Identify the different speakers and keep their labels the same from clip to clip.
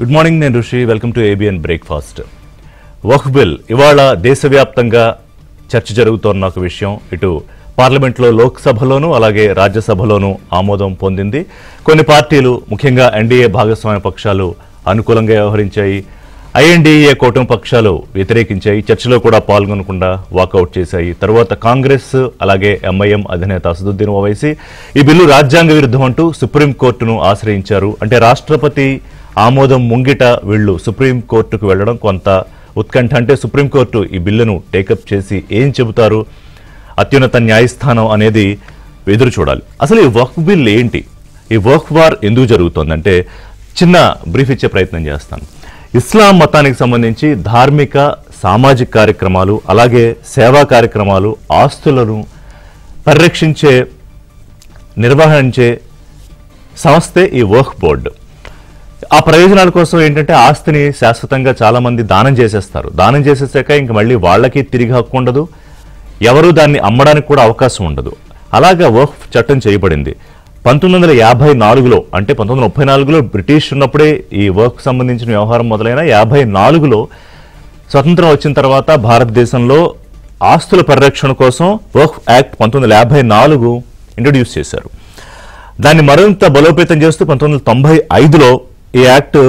Speaker 1: Good morning, నేను ఋషి. Welcome to ABN breakfast. Waqf bill ఇవాళ దేశవ్యాప్తంగా చర్చ జరుగుతోన్న ఒక విషయం. ఇటు పార్లమెంట్లో, లోక్సభలోనూ అలాగే రాజ్యసభలోనూ ఆమోదం పొందింది. కొన్ని పార్టీలు, ముఖ్యంగా ఎన్డీఏ భాగస్వామ్య పక్షాలు అనుకూలంగా వ్యవహరించాయి. ఐఎన్డీఏ కూటమి పక్షాలు వ్యతిరేకించాయి. చర్చలో కూడా పాల్గొనకుండా వాకౌట్ చేశాయి. తర్వాత కాంగ్రెస్ అలాగే ఎంఐఎం అధినేత అసదుద్దీన్ ఓవైసీ ఈ బిల్లు రాజ్యాంగ విరుద్ధం అంటూ సుప్రీంకోర్టును ఆశ్రయించారు. అంటే రాష్ట్రపతి ఆమోదం ముంగిట వీళ్ళు సుప్రీంకోర్టుకు వెళ్లడం కొంత ఉత్కంఠ. అంటే సుప్రీంకోర్టు ఈ బిల్లును టేకప్ చేసి ఏం చెబుతారు, అత్యున్నత న్యాయస్థానం అనేది ఎదురు చూడాలి. అసలు ఈ వక్ఫ్ బిల్ ఏంటి, ఈ వక్ఫ్ వార్ ఎందుకు జరుగుతోందంటే చిన్న బ్రీఫ్ ఇచ్చే ప్రయత్నం చేస్తాను. ఇస్లాం మతానికి సంబంధించి ధార్మిక సామాజిక కార్యక్రమాలు అలాగే సేవా కార్యక్రమాలు, ఆస్తులను పరిరక్షించే నిర్వహించే సంస్థే ఈ వక్ఫ్ బోర్డు. ఆ ప్రయోజనాల కోసం ఏంటంటే ఆస్తిని శాశ్వతంగా చాలా మంది దానం చేసేస్తారు. దానం చేసేసాక ఇంక మళ్ళీ వాళ్ళకి తిరిగి హక్కు ఉండదు, ఎవరు దాన్ని అమ్మడానికి కూడా అవకాశం ఉండదు. అలాగా వక్ఫ్ చట్టం చేయబడింది 1954లో. అంటే 1934లో బ్రిటిష్ ఉన్నప్పుడే ఈ వక్ఫ్ సంబంధించిన వ్యవహారం మొదలైన 54లో స్వతంత్రం వచ్చిన తర్వాత భారతదేశంలో ఆస్తుల పరిరక్షణ కోసం వక్ఫ్ యాక్ట్ 1954 ఇంట్రడ్యూస్ చేశారు. దాన్ని మరింత బలోపేతం చేస్తూ 1995లో ఈ యాక్ట్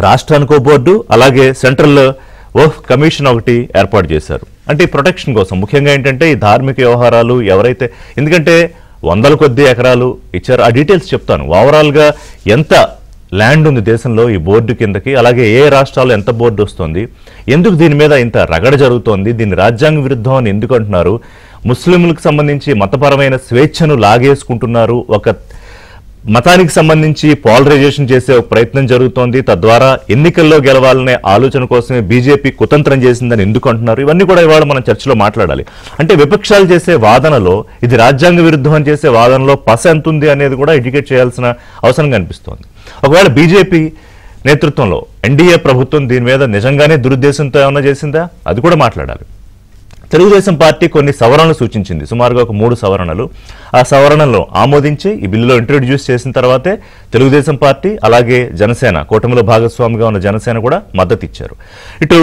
Speaker 1: రాష్ట్రానికో బోర్డు అలాగే సెంట్రల్ వక్ఫ్ కమిషన్ ఒకటి ఏర్పాటు చేశారు. అంటే ఈ ప్రొటెక్షన్ కోసం ముఖ్యంగా ఏంటంటే ఈ ధార్మిక వ్యవహారాలు ఎవరైతే, ఎందుకంటే వందల కొద్ది ఎకరాలు ఇచ్చారు, ఆ డీటెయిల్స్ చెప్తాను. ఓవరాల్గా ఎంత ల్యాండ్ ఉంది దేశంలో ఈ బోర్డు కిందకి, అలాగే ఏ రాష్ట్రాల్లో ఎంత బోర్డు వస్తుంది, ఎందుకు దీని మీద ఇంత రగడ జరుగుతోంది, దీన్ని రాజ్యాంగ విరుద్ధం అని ఎందుకు అంటున్నారు, ముస్లింలకు సంబంధించి మతపరమైన స్వేచ్ఛను లాగేసుకుంటున్నారు, ఒక మతానికి సంబంధించి పోలరైజేషన్ చేసే ఒక ప్రయత్నం జరుగుతోంది, తద్వారా ఎన్నికల్లో గెలవాలనే ఆలోచన కోసమే బీజేపీ కుతంత్రం చేసిందని ఎందుకు అంటున్నారు, ఇవన్నీ కూడా ఇవాళ మనం చర్చలో మాట్లాడాలి. అంటే విపక్షాలు చేసే వాదనలో ఇది రాజ్యాంగ విరుద్ధం అని చేసే వాదనలో పస ఎంత ఉంది అనేది కూడా ఎడ్యుకేట్ చేయాల్సిన అవసరం కనిపిస్తోంది. ఒకవేళ బీజేపీ నేతృత్వంలో ఎన్డీఏ ప్రభుత్వం దీని మీద నిజంగానే దురుద్దేశంతో ఏమన్నా చేసిందా, అది కూడా మాట్లాడాలి. తెలుగుదేశం పార్టీ కొన్ని సవరణలు సూచించింది, సుమారుగా ఒక 3 సవరణలు. ఆ సవరణలను ఆమోదించి ఈ బిల్లులో ఇంట్రడ్యూస్ చేసిన తర్వాతే తెలుగుదేశం పార్టీ అలాగే జనసేన, కూటమిలో భాగస్వామిగా ఉన్న జనసేన కూడా మద్దతు ఇచ్చారు. ఇటు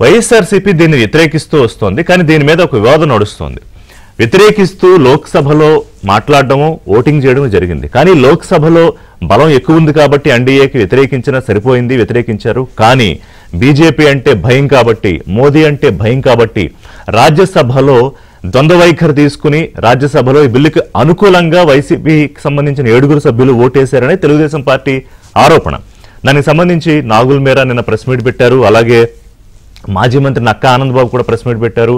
Speaker 1: వైఎస్ఆర్సీపీ దీన్ని వ్యతిరేకిస్తూ వస్తోంది, కానీ దీని మీద ఒక వివాదం నడుస్తోంది. వ్యతిరేకిస్తూ లోక్సభలో మాట్లాడడము, ఓటింగ్ చేయడం జరిగింది. కానీ లోక్సభలో బలం ఎక్కువ ఉంది కాబట్టి ఎన్డీఏకి వ్యతిరేకించినా సరిపోయింది, వ్యతిరేకించారు. కానీ బీజేపీ అంటే భయం కాబట్టి, మోదీ అంటే భయం కాబట్టి రాజ్యసభలో ద్వంద్వ వైఖరి తీసుకుని రాజ్యసభలో ఈ బిల్లుకి అనుకూలంగా వైసీపీకి సంబంధించిన 7 సభ్యులు ఓటేశారని తెలుగుదేశం పార్టీ ఆరోపణ. దానికి సంబంధించి నాగుల్ మీరా నిన్న ప్రెస్ మీట్ పెట్టారు, అలాగే మాజీ మంత్రి నక్కా ఆనందబాబు కూడా ప్రెస్ మీట్ పెట్టారు.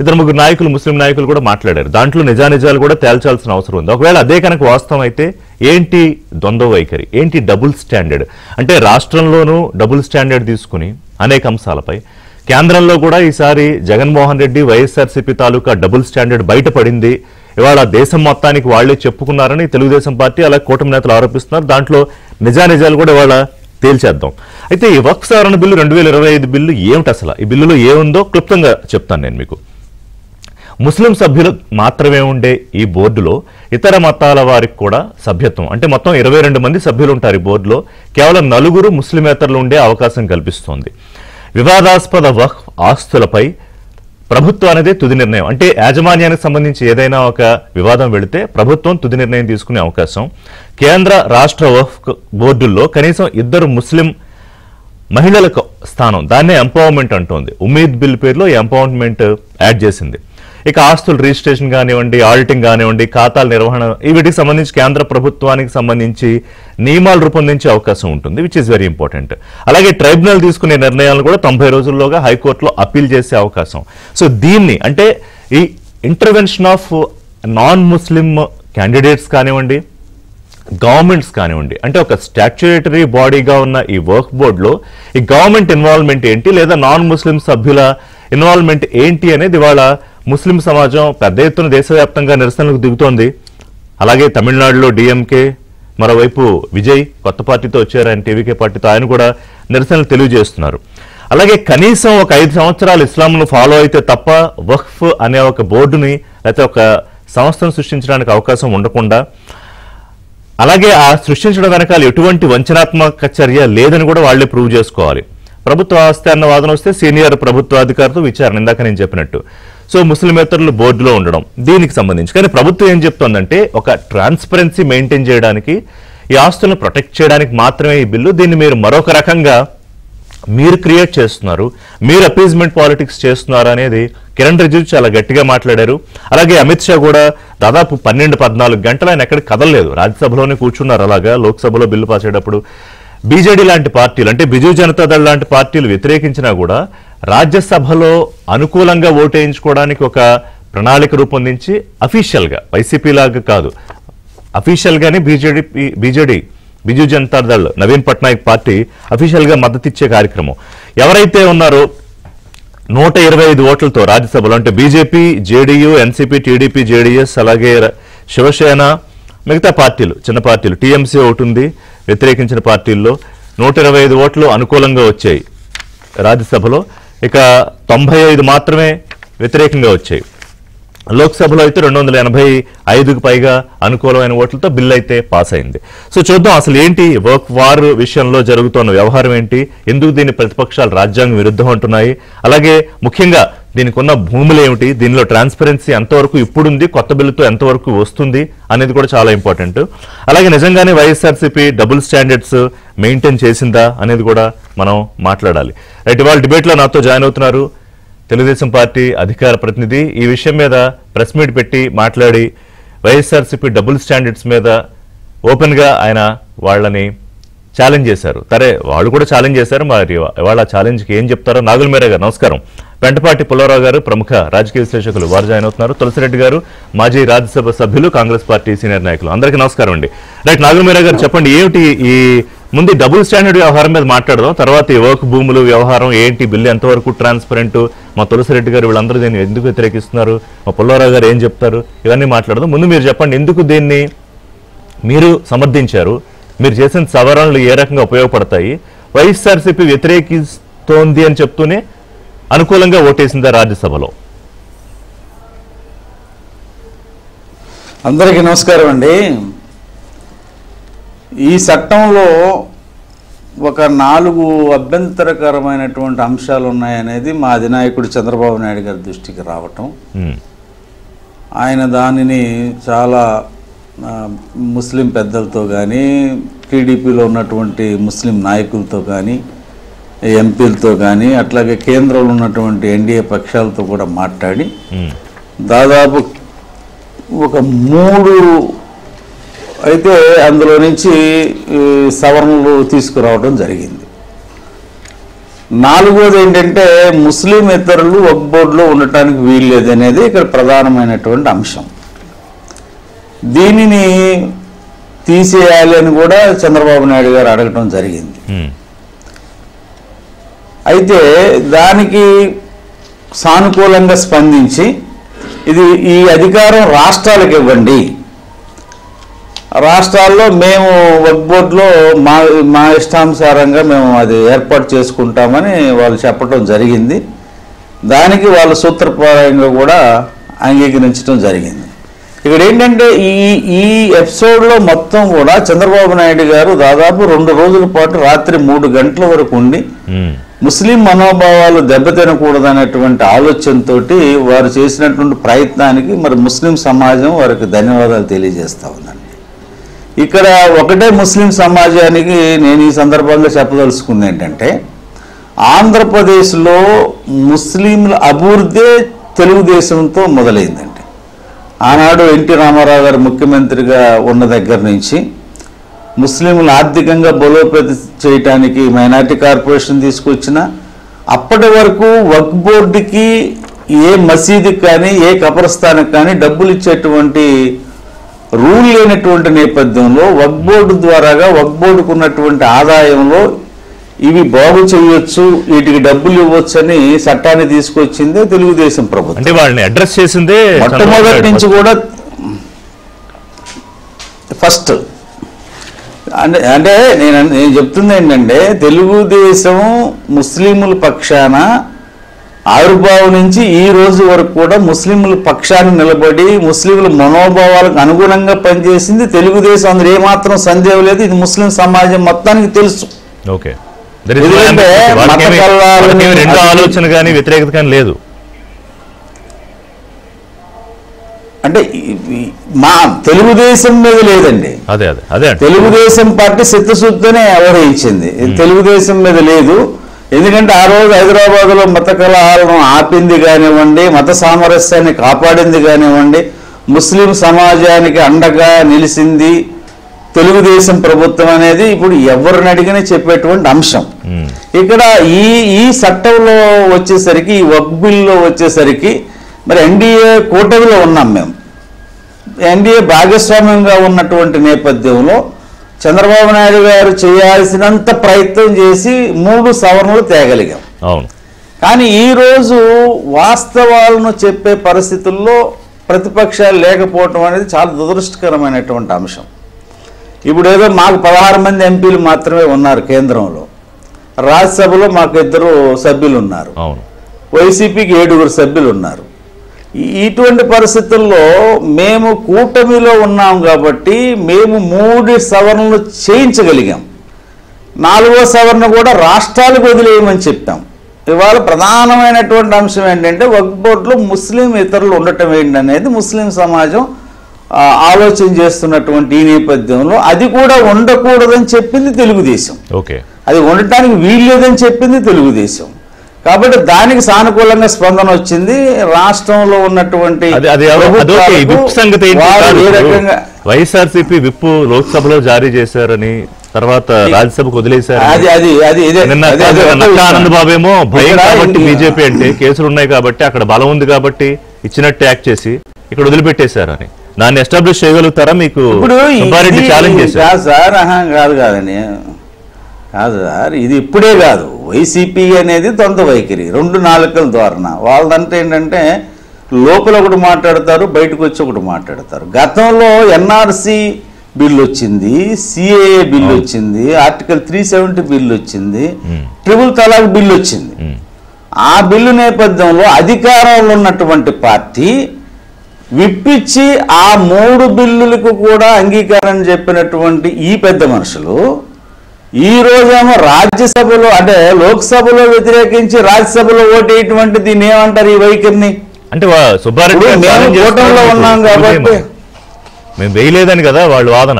Speaker 1: 2-3 నాయకులు, ముస్లిం నాయకులు కూడా మాట్లాడారు. దాంట్లో నిజానిజాలు కూడా తేల్చాల్సిన అవసరం ఉంది. ఒకవేళ అదే కనుక వాస్తవం అయితే ఏంటి ద్వంద్వ వైఖరి, ఏంటి డబుల్ స్టాండర్డ్, అంటే రాష్ట్రంలోనూ డబుల్ స్టాండర్డ్ తీసుకుని అనేక అంశాలపై, కేంద్రంలో కూడా ఈసారి జగన్మోహన్ రెడ్డి వైఎస్ఆర్సీపీ తాలూకా డబుల్ స్టాండర్డ్ బయటపడింది. ఇవాళ దేశం మొత్తానికి వాళ్లే చెప్పుకున్నారని తెలుగుదేశం పార్టీ అలాగే కూటమి నేతలు ఆరోపిస్తున్నారు. దాంట్లో నిజానిజాలు కూడా ఇవాళ తేల్చేద్దాం. అయితే ఈ వక్ఫ్ సవరణ బిల్లు 2025 బిల్లు ఏమిటి, అసలు ఈ బిల్లులో ఏముందో క్లుప్తంగా చెప్తాను నేను మీకు. ముస్లిం సభ్యులు మాత్రమే ఉండే ఈ బోర్డులో ఇతర మతాల వారికి కూడా సభ్యత్వం, అంటే మొత్తం 22 మంది సభ్యులు ఉంటారు ఈ బోర్డులో. కేవలం 4 ముస్లిమేతరులు ఉండే అవకాశం కల్పిస్తోంది. వివాదాస్పద వక్ఫ్ ఆస్తులపై ప్రభుత్వం అనేది తుది నిర్ణయం, అంటే యాజమాన్యానికి సంబంధించి ఏదైనా ఒక వివాదం వెళితే ప్రభుత్వం తుది నిర్ణయం తీసుకునే అవకాశం. కేంద్ర రాష్ట్ర వక్ఫ్ బోర్డుల్లో కనీసం 2 ముస్లిం మహిళలకు స్థానం, దాన్నే ఎంపవర్మెంట్ అంటోంది. ఉమీద్ బిల్ పేరులో ఈ ఎంపవర్మెంట్ యాడ్ చేసింది. ఇక ఆస్తుల రిజిస్ట్రేషన్ కానివ్వండి, ఆడిటింగ్ కానివ్వండి, ఖాతాల నిర్వహణ, వీటికి సంబంధించి కేంద్ర ప్రభుత్వానికి సంబంధించి నియమాలు రూపొందించే అవకాశం ఉంటుంది, విచ్ ఈస్ వెరీ ఇంపార్టెంట్. అలాగే ట్రైబ్యునల్ తీసుకునే నిర్ణయాలను కూడా 90 రోజుల్లోగా హైకోర్టులో అప్పీల్ చేసే అవకాశం. సో దీన్ని, అంటే ఈ intervention of non Muslim candidates కానివ్వండి, గవర్నమెంట్స్ కానివ్వండి, అంటే ఒక స్టాట్యుటరీ బాడీగా ఉన్న ఈ వర్క్ బోర్డులో ఈ గవర్నమెంట్ ఇన్వాల్వ్మెంట్ ఏంటి, లేదా నాన్ ముస్లిం సభ్యుల ఇన్వాల్వ్మెంట్ ఏంటి అనేది ఇవాళ ముస్లిం సమాజం పెద్ద ఎత్తున దేశవ్యాప్తంగా నిరసనలకు దిగుతోంది. అలాగే తమిళనాడులో డిఎంకే, మరోవైపు విజయ్ కొత్త పార్టీతో వచ్చారు, ఆయన టీవీకే పార్టీతో, ఆయన కూడా నిరసనలు తెలియజేస్తున్నారు. అలాగే కనీసం ఒక 5 సంవత్సరాలు ఇస్లాంను ఫాలో అయితే తప్ప వక్ఫ్ అనే ఒక బోర్డుని లేకపోతే ఒక సంస్థను సృష్టించడానికి అవకాశం ఉండకుండా అలాగే ఆ సృష్టించడం వెనకాల ఎటువంటి వంచనాత్మక చర్య లేదని కూడా వాళ్లే ప్రూవ్ చేసుకోవాలి. ప్రభుత్వ ఆస్తి అన్న వాదన వస్తే సీనియర్ ప్రభుత్వాధికారితో విచారణ, ఇందాక నేను చెప్పినట్టు. సో ముస్లిమేతరులు బోర్డులో ఉండడం దీనికి సంబంధించి. కానీ ప్రభుత్వం ఏం చెప్తోందంటే ఒక ట్రాన్స్పరెన్సీ మెయింటైన్ చేయడానికి, ఈ ఆస్తులను ప్రొటెక్ట్ చేయడానికి మాత్రమే ఈ బిల్లు. దీన్ని మీరు మరొక రకంగా మీరు క్రియేట్ చేస్తున్నారు, మీరు అపీజ్మెంట్ పాలిటిక్స్ చేస్తున్నారు అనేది కిరణ్ రిజిజు చాలా గట్టిగా మాట్లాడారు. అలాగే అమిత్ షా కూడా దాదాపు 12-14 గంటలు ఆయన ఎక్కడికి కదలలేదు, రాజ్యసభలోనే కూర్చున్నారు. అలాగా లోక్సభలో బిల్లు పాస్ అయ్యేటప్పుడు బీజేడీ లాంటి పార్టీలు, అంటే బిజు జనతాదళ్ లాంటి పార్టీలు వ్యతిరేకించినా కూడా రాజ్యసభలో అనుకూలంగా ఓటేయించుకోవడానికి ఒక ప్రణాళిక రూపొందించి అఫీషియల్గా, వైసీపీ లాగా కాదు, అఫీషియల్ గానే BJD Biju Janata Dal Naveen Patnaik party official గా మద్దతిచ్చే కార్యక్రమం. ఎవరైతే ఉన్నారో 125 ఓట్లతో రాజ్యసభలో, అంటే BJP, JDU, NCP, TDP, JDS, అలాగే శివసేన, మిగతా పార్టీలు, చిన్న పార్టీలు, టీఎంసీ ఒకటి ఉంది వ్యతిరేకించిన పార్టీల్లో, 125 ఓట్లు అనుకూలంగా వచ్చాయి రాజ్యసభలో. ఇక 95 మాత్రమే వ్యతిరేకంగా వచ్చాయి. లోక్సభలో అయితే 285కు పైగా అనుకూలమైన ఓట్లతో బిల్ అయితే పాస్ అయింది. సో చూద్దాం అసలు ఏంటి వర్క్ వార్ విషయంలో జరుగుతున్న వ్యవహారం ఏంటి, ఎందుకు దీన్ని ప్రతిపక్షాలు రాజ్యాంగ విరుద్ధం అంటున్నాయి, అలాగే ముఖ్యంగా దీనికి ఉన్న భూములు ఏమిటి, దీనిలో ట్రాన్స్పరెన్సీ ఎంతవరకు ఇప్పుడుంది, కొత్త బిల్లుతో ఎంతవరకు వస్తుంది అనేది కూడా చాలా ఇంపార్టెంట్. అలాగే నిజంగానే వైఎస్ఆర్సీపీ డబుల్ స్టాండర్డ్స్ మెయింటైన్ చేసిందా అనేది కూడా మనం మాట్లాడాలి. రైట్, ఇవాళ డిబేట్లో నాతో జాయిన్ అవుతున్నారు తెలుగుదేశం పార్టీ అధికార ప్రతినిధి. ఈ విషయం మీద ప్రెస్ మీట్ పెట్టి మాట్లాడి వైఎస్ఆర్సీపీ డబుల్ స్టాండర్డ్స్ మీద ఓపెన్ గా ఆయన వాళ్ళని ఛాలెంజ్ చేశారు. సరే, వాళ్ళు కూడా ఛాలెంజ్ చేశారు, మరి వాళ్ళ ఛాలెంజ్కి ఏం చెప్తారో. నాగుల మీరా గారు నమస్కారం. పెంటపాటి పుల్లారావు గారు ప్రముఖ రాజకీయ విశ్లేషకులు, వారు జాయిన్ అవుతున్నారు. తులసిరెడ్డి గారు మాజీ రాజ్యసభ సభ్యులు, కాంగ్రెస్ పార్టీ సీనియర్ నాయకులు. అందరికీ నమస్కారం అండి. రైట్, నాగుల మీరా గారు చెప్పండి, ఏమిటి ఈ ముందు డబుల్ స్టాండర్డ్ వ్యవహారం మీద మాట్లాడదాం, తర్వాత ఈ వర్క్ భూములు వ్యవహారం ఏంటి, బిల్లు ఎంతవరకు ట్రాన్స్పరెంట్, మా తులసిరెడ్డి గారు వీళ్ళందరూ దీన్ని ఎందుకు వ్యతిరేకిస్తున్నారు, మా పుల్లారావు గారు ఏం చెప్తారు, ఇవన్నీ మాట్లాడదాం. ముందు మీరు చెప్పండి, ఎందుకు దీన్ని మీరు సమర్థించారు, మీరు చేసిన సవరణలు ఏ రకంగా ఉపయోగపడతాయి, వైఎస్ఆర్సీపీ వ్యతిరేకిస్తోంది అని చెప్తూనే అనుకూలంగా ఓటేసిందా రాజ్యసభలో?
Speaker 2: అందరికీ నమస్కారం అండి. ఈ చట్టంలో ఒక 4 అభ్యంతరకరమైనటువంటి అంశాలు ఉన్నాయనేది మా అధినాయకుడు చంద్రబాబు నాయుడు గారి దృష్టికి రావటం, ఆయన దానిని చాలా ముస్లిం పెద్దలతో కానీ, టీడీపీలో ఉన్నటువంటి ముస్లిం నాయకులతో కానీ, ఎంపీలతో కానీ, అట్లాగే కేంద్రంలో ఉన్నటువంటి ఎన్డీఏ పక్షాలతో కూడా మాట్లాడి దాదాపు ఒక 3 అయితే అందులో నుంచి సవరణలు తీసుకురావడం జరిగింది. 4వది ఏంటంటే ముస్లిమేతరులు వక్ఫ్ బోర్డులో ఉండటానికి వీల్లేదు అనేది ఇక్కడ ప్రధానమైనటువంటి అంశం. దీనిని తీసేయాలి అని కూడా చంద్రబాబు నాయుడు గారు అడగటం జరిగింది. అయితే దానికి సానుకూలంగా స్పందించి ఈ అధికారం రాష్ట్రాలకు ఇవ్వండి, రాష్ట్రాల్లో మేము వక్ఫ్ బోర్డులో మా ఇష్టానుసారంగా మేము అది ఏర్పాటు చేసుకుంటామని వాళ్ళు చెప్పడం జరిగింది. దానికి వాళ్ళు సూత్రప్రాయంగా కూడా అంగీకరించడం జరిగింది. ఇక్కడ ఏంటంటే ఈ ఎపిసోడ్లో మొత్తం కూడా చంద్రబాబు నాయుడు గారు దాదాపు 2 రోజుల పాటు రాత్రి 3 గంటల వరకు ఉండి ముస్లిం మనోభావాలు దెబ్బతినకూడదనేటువంటి ఆలోచనతో వారు చేసినటువంటి ప్రయత్నానికి మరి ముస్లిం సమాజం వారికి ధన్యవాదాలు తెలియజేస్తా ఉందండి. ఇక్కడ ఒకటే ముస్లిం సమాజానికి నేను ఈ సందర్భంగా చెప్పదలుచుకుంది ఏంటంటే, ఆంధ్రప్రదేశ్లో ముస్లింల అభివృద్ధి తెలుగుదేశంతో మొదలైందండి. ఆనాడు ఎన్టీ రామారావు గారు ముఖ్యమంత్రిగా ఉన్న దగ్గర నుంచి ముస్లింలు ఆర్థికంగా బలోపేతం చేయడానికి మైనార్టీ కార్పొరేషన్ తీసుకొచ్చిన, అప్పటి వరకు వక్ఫ్ బోర్డుకి ఏ మసీదుకి కానీ ఏ కబరస్థానికి కానీ డబ్బులు ఇచ్చేటువంటి రూల్ లేనటువంటి నేపథ్యంలో వక్ఫ్ బోర్డు ద్వారాగా వక్ఫ్ బోర్డుకు ఉన్నటువంటి ఆదాయంలో ఇవి బాగు చేయొచ్చు, వీటికి డబ్బులు ఇవ్వచ్చు అని చట్టాన్ని తీసుకొచ్చిందే తెలుగుదేశం ప్రభుత్వం.
Speaker 1: అంటే వాళ్ళని అడ్రస్ చేసిందే
Speaker 2: మొట్టమొదటి నుంచి కూడా ఫస్ట్. అంటే నేను చెప్తుంది ఏంటంటే, తెలుగుదేశం ముస్లింల పక్షాన ఆవిర్భావం నుంచి ఈ రోజు వరకు కూడా ముస్లింల పక్షాన్ని నిలబడి ముస్లింల మనోభావాలకు అనుగుణంగా పనిచేసింది తెలుగుదేశం. అందులో ఏమాత్రం సందేహం లేదు. ఇది ముస్లిం సమాజం మొత్తానికి తెలుసు.
Speaker 1: ఓకే, రెండో ఆలోచన కానీ వ్యతిరేకత కానీ లేదు.
Speaker 2: అంటే మా తెలుగుదేశం మీద లేదండి.
Speaker 1: అదే అదే అదే
Speaker 2: తెలుగుదేశం పార్టీ చిత్తశుద్ధినే వ్యవహరించింది. తెలుగుదేశం మీద లేదు. ఎందుకంటే ఆ రోజు హైదరాబాద్లో మత కలహాలను ఆపింది కానివ్వండి, మత సామరస్యాన్ని కాపాడింది కానివ్వండి, ముస్లిం సమాజానికి అండగా నిలిచింది తెలుగుదేశం ప్రభుత్వం అనేది ఇప్పుడు ఎవరిని అడిగినా చెప్పేటువంటి అంశం. ఇక్కడ ఈ చట్టంలో వచ్చేసరికి, ఈ వక్ఫ్ బిల్లో వచ్చేసరికి మరి ఎన్డీఏ కూటమిలో ఉన్నాం మేము. ఎన్డీఏ భాగస్వామ్యంగా ఉన్నటువంటి నేపథ్యంలో చంద్రబాబు నాయుడు గారు చేయాల్సినంత ప్రయత్నం చేసి 3 సవరణలు తేగలిగాం. కానీ ఈరోజు వాస్తవాలను చెప్పే పరిస్థితుల్లో ప్రతిపక్షాలు లేకపోవటం అనేది చాలా దురదృష్టకరమైనటువంటి అంశం. ఇప్పుడు ఏదో మాకు 16 మంది ఎంపీలు మాత్రమే ఉన్నారు కేంద్రంలో, రాజ్యసభలో మాకు 2 సభ్యులు ఉన్నారు, వైసీపీకి 7 సభ్యులు ఉన్నారు. ఇటువంటి పరిస్థితుల్లో మేము కూటమిలో ఉన్నాం కాబట్టి మేము 3 సవరణలు చేయించగలిగాం. 4వ సవరణ కూడా రాష్ట్రాలకు వదిలేయమని చెప్పాం. ఇవాళ ప్రధానమైనటువంటి అంశం ఏంటంటే వక్ఫ్ బోర్డులో ముస్లిం ఇతరులు ఉండటం ఏంటనేది ముస్లిం సమాజం ఆలోచన చేస్తున్నటువంటి ఈ నేపథ్యంలో అది కూడా ఉండకూడదని చెప్పింది తెలుగుదేశం. అది ఉండటానికి వీల్లేదని చెప్పింది తెలుగుదేశం. కాబట్టి దానికి సానుకూలంగా స్పందన వచ్చింది. రాష్ట్రంలో ఉన్నటువంటి
Speaker 1: వైఎస్ఆర్సీపీ విప్ లోక్సభలో జారీ చేశారని, తర్వాత రాజ్యసభకు వదిలేశారు. ఆనంద్ బాబు ఏమో భయం కాబట్టి బీజేపీ అంటే కేసులు ఉన్నాయి కాబట్టి అక్కడ బలం ఉంది కాబట్టి ఇచ్చినట్టు యాక్ట్ చేసి ఇక్కడ వదిలిపెట్టేశారని దాన్ని ఎస్టాబ్లిష్ చేయగలుగుతారా? మీకు ఛాలెంజ్ చేశారు
Speaker 2: సార్. కాదండి, కాదు సార్, ఇది ఇప్పుడే కాదు. వైసీపీ అనేది ద్వంద్వ వైఖరి, 2 నాలుకల ధోరణ. వాళ్ళదంటే ఏంటంటే లోపల ఒకటి మాట్లాడతారు, బయటకు వచ్చి ఒకటి మాట్లాడతారు. గతంలో ఎన్ఆర్సీ బిల్లు వచ్చింది, సిఏఏ బిల్లు వచ్చింది, ఆర్టికల్ 370 బిల్లు వచ్చింది, ట్రిపుల్ తలాక్ బిల్లు వచ్చింది. ఆ బిల్లు నేపథ్యంలో అధికారంలో ఉన్నటువంటి పార్టీ విప్పిచ్చి ఆ 3 బిల్లులకు కూడా అంగీకారం చెప్పినటువంటి ఈ పెద్ద మనుషులు ఈ రోజేమో రాజ్యసభలో అంటే లోక్సభలో వ్యతిరేకించి రాజ్యసభలో ఓటేటువంటి దీన్ని ఏమంటారు? ఈ వైఖరిని
Speaker 1: అంటే కూటమిలో ఉన్నాం కాబట్టి మేము వేయలేదని కదా వాళ్ళు వాదన.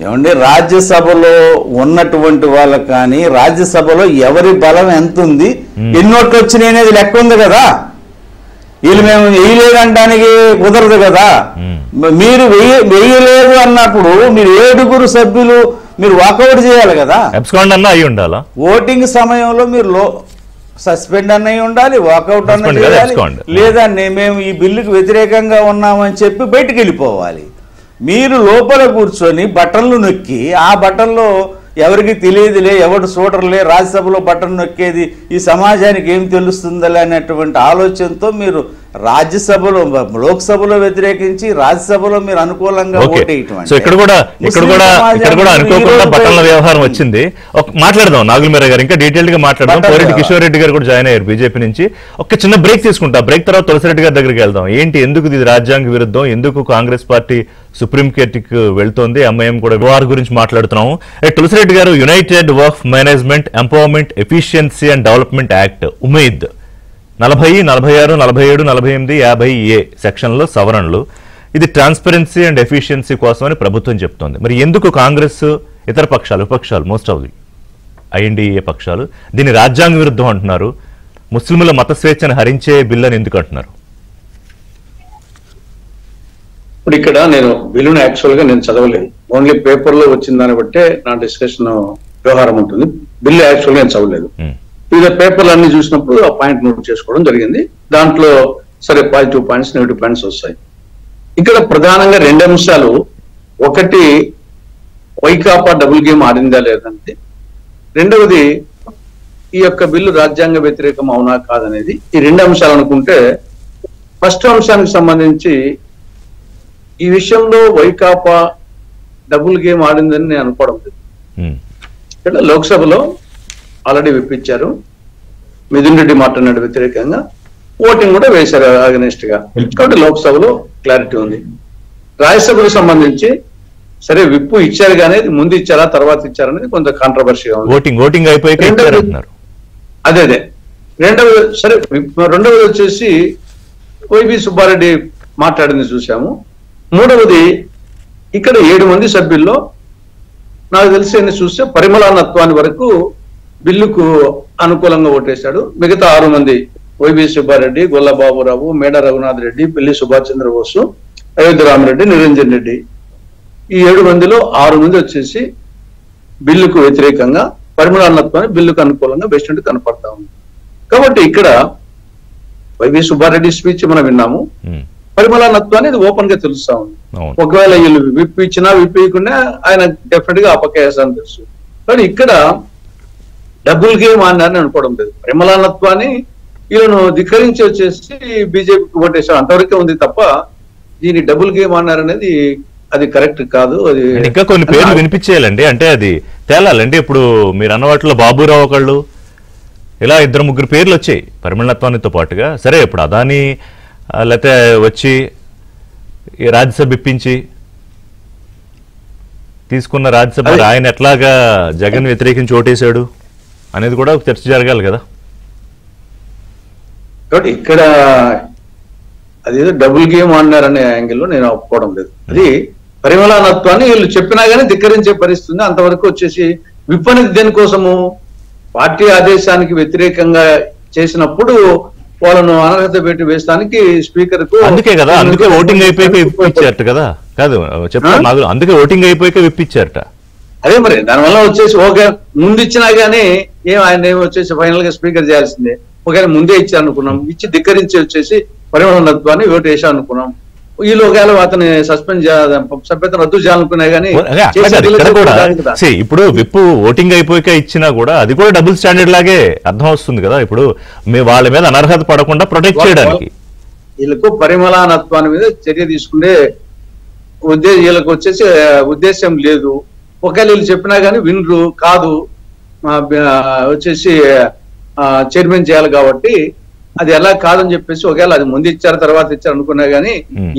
Speaker 2: ఏమండి, రాజ్యసభలో ఉన్నటువంటి వాళ్ళకి కానీ రాజ్యసభలో ఎవరి బలం ఎంత ఉంది, ఎన్ని ఓట్లు వచ్చినాయి అనేది లెక్క ఉంది కదా. వీళ్ళు మేము వేయలేదంటానికి కుదరదు కదా. మీరు వేయలేదు అన్నప్పుడు మీరు 7 సభ్యులు మీరు వాకౌట్ చేయాలి కదా.
Speaker 1: అయి ఉండాలా?
Speaker 2: ఓటింగ్ సమయంలో మీరు సస్పెండ్ అన్నయ్యి ఉండాలి, వాకౌట్ అన్న చేయాలి, లేదా మేము ఈ బిల్లుకు వ్యతిరేకంగా ఉన్నామని చెప్పి బయటకు వెళ్ళిపోవాలి. మీరు లోపల కూర్చొని బటన్లు నొక్కి ఆ బటన్లో ఎవరికి తెలియదులే, ఎవరు చూడరులే, రాజ్యసభలో బటన్ నొక్కేది ఈ సమాజానికి ఏం తెలుస్తుందలే అనేటువంటి ఆలోచనతో మీరు రాజ్యసభలో లోక్సభలో వ్యతిరేకించి రాజ్యసభలో మీరు అనుకూలంగా ఓటేయటం.
Speaker 1: ఇక్కడ కూడా అనుకోకుండా బటన్ల వ్యవహారం వచ్చింది. మాట్లాడదాం నాగులమీర గారు, ఇంకా డీటెయిల్ గా మాట్లాడదాం. పోరెడ్డి కిషోర్ రెడ్డి గారు కూడా జాయిన్ అయ్యారు బీజేపీ నుంచి. ఒక చిన్న బ్రేక్ తీసుకుంటా. బ్రేక్ తర్వాత తులసిరెడ్డి గారి దగ్గరికి వెళ్దాం. ఏంటి, ఎందుకు ఇది రాజ్యాంగ విరుద్ధం, ఎందుకు కాంగ్రెస్ పార్టీ సుప్రీంకోర్టుకి వెళ్తోంది, ఎంఐఎం కూడా వారి గురించి మాట్లాడుతున్నాము. తులసిరెడ్డి గారు, united Waqf management empowerment efficiency and development act Umeed 40, 46, 47, 48, 50A సెక్షన్లో సవరణలు, ఇది ట్రాన్స్పరెన్సీ అండ్ ఎఫిషియన్సీ కోసమని ప్రభుత్వం చెప్తోంది. మరి ఎందుకు కాంగ్రెస్, ఇతర పక్షాలు, విపక్షాలు, మోస్ట్ ఆఫ్ ది ఐఎన్డీఏ పక్షాలు దీన్ని రాజ్యాంగ విరుద్ధం అంటున్నారు? ముస్లింల మత స్వేచ్ఛను హరించే బిల్ అని ఎందుకు అంటున్నారు?
Speaker 3: ఇప్పుడు ఇక్కడ నేను బిల్లును యాక్చువల్ గా నేను చదవలేదు, ఓన్లీ పేపర్ లో వచ్చిన దాన్ని బట్టే నా డిస్కషన్ వ్యవహారం ఉంటుంది. బిల్లు యాక్చువల్ గా నేను చదవలేదు. వివిధ పేపర్లు అన్ని చూసినప్పుడు ఆ పాయింట్ నోట్ చేసుకోవడం జరిగింది. దాంట్లో సరే పాజిటివ్ పాయింట్స్, నెగిటివ్ పాయింట్స్ వస్తాయి. ఇక్కడ ప్రధానంగా 2 అంశాలు. ఒకటి, వైకాపా డబుల్ గేమ్ ఆడిందా లేదంటే, రెండవది ఈ యొక్క బిల్లు రాజ్యాంగ వ్యతిరేకం అవునా కాదనేది. ఈ 2 అంశాలు అనుకుంటే, ఫస్ట్ అంశానికి సంబంధించి ఈ విషయంలో వైకాపా డబుల్ గేమ్ ఆడిందని నేను అనుకోవడం లేదు. ఇక్కడ లోక్సభలో ఆల్రెడీ విప్పించారు. మిథున్ రెడ్డి మాట్లాడిన వ్యతిరేకంగా ఓటింగ్ కూడా వేశారు అగనెస్ట్ గా. కాబట్టి లోక్సభలో క్లారిటీ ఉంది. రాజ్యసభకు సంబంధించి సరే విప్పు ఇచ్చారు కానీ ముందు ఇచ్చారా తర్వాత ఇచ్చారనేది కొంత కాంట్రవర్సీగా ఉంది.
Speaker 1: ఓటింగ్ అయిపోయి
Speaker 3: అదే రెండవది వచ్చేసి వైవి సుబ్బారెడ్డి మాట్లాడింది చూసాము. మూడవది ఇక్కడ 7 మంది సభ్యుల్లో నాకు తెలిసి చూస్తే పరిమళానత్వాన్ని వరకు బిల్లుకు అనుకూలంగా ఓటేశాడు. మిగతా 6 మంది వైవి సుబ్బారెడ్డి, గొల్ల బాబురావు, మేడ రఘునాథ్ రెడ్డి, పిల్లి సుభాష్ చంద్రబోసు, అయోధ్య రామరెడ్డి, నిరంజన్ రెడ్డి, ఈ 7 మందిలో 6 మంది వచ్చేసి బిల్లుకు వ్యతిరేకంగా పరిమళానత్వాన్ని బిల్లుకు అనుకూలంగా వేసినట్టు కనపడతా ఉంది. కాబట్టి ఇక్కడ వైవి సుబ్బారెడ్డి స్పీచ్ మనం విన్నాము. పరిమళానత్వాన్ని ఇది ఓపెన్ గా తెలుస్తా ఉంది. ఒకవేళ వీళ్ళు విప్పించినా విప్పియకుండా ఆయన డెఫినెట్ గా అపకేసాన్ని తెలుసు. కానీ ఇక్కడ డబుల్ గేమ్ ఆడినారని అనుకోవడం లేదు. పరిమళానత్వాన్ని వీళ్ళను ధిక్కరించి వచ్చేసి బీజేపీకి ఓటేసారు అంతవరకే ఉంది తప్ప దీన్ని డబుల్ గేమ్ ఆడినారనేది అది కరెక్ట్ కాదు. అది
Speaker 1: ఇంకా కొన్ని పేర్లు వినిపించేయాలండి, అంటే అది తేలాలండి. ఇప్పుడు మీరు అన్న వాటిలో బాబురావు ఒకళ్ళు, ఇలా 2-3 పేర్లు వచ్చాయి పరిమళత్వానితో పాటుగా. సరే ఇప్పుడు అదాని లేకపోతే వచ్చి రాజ్యసభ ఇప్పించి తీసుకున్న రాజ్యసభ ఆయన ఎట్లాగా జగన్ వ్యతిరేకించి ఓటేశాడు అనేది కూడా చర్చ జరగాలి కదా.
Speaker 3: కాబట్టి ఇక్కడ అదేదో డబుల్ గేమ్ ఆడినారనే యాంగిల్లో నేను ఒప్పుకోవడం లేదు. అది పరిమళానత్వాన్ని వీళ్ళు చెప్పినా గానీ ధిక్కరించే పరిస్థితి. అంతవరకు వచ్చేసి విప్పనిది దేనికోసము పార్టీ ఆదేశానికి వ్యతిరేకంగా చేసినప్పుడు వాళ్ళను అనర్హత పెట్టి వేస్తానికి స్పీకర్ కు
Speaker 1: అందుకే కదా, అందుకే ఓటింగ్ అయిపోయాక విప్పించారట కదా. కాదు చెప్తాను, అందుకే ఓటింగ్ అయిపోయాక విప్పించారట.
Speaker 3: అదే మరి దానివల్ల వచ్చేసి ఓకే ముందు ఇచ్చినా గానీ ఆయన వచ్చేసి ఫైనల్ గా స్పీకర్ చేయాల్సిందే. ఒకవేళ ముందే ఇచ్చారనుకున్నాం, ఇచ్చి ధిక్కరించి వచ్చేసి పరిమళానత్వాన్ని ఓటు వేసామనుకున్నాం. వీళ్ళు ఒకవేళ అతని సస్పెండ్ సభ్యత రద్దు చేయాలనుకున్నా గానీ
Speaker 1: ఇప్పుడు విప్పు ఓటింగ్ అయిపోయాక ఇచ్చినా కూడా అది కూడా డబుల్ స్టాండర్డ్ లాగే అర్థం వస్తుంది కదా. ఇప్పుడు వాళ్ళ మీద అనర్హత పడకుండా ప్రొటెక్ట్ చేయడానికి
Speaker 3: వీళ్ళకు పరిమళానత్వాన్ని మీద చర్య తీసుకునే వీళ్ళకి వచ్చేసి ఉద్దేశం లేదు. ఒకవేళ వీళ్ళు చెప్పినా గానీ వినరు, కాదు వచ్చేసి చైర్మన్ చేయాలి కాబట్టి అది ఎలా కాదని చెప్పేసి ఒకవేళ అది ముందు ఇచ్చారు తర్వాత ఇచ్చారు అనుకున్నా గానీ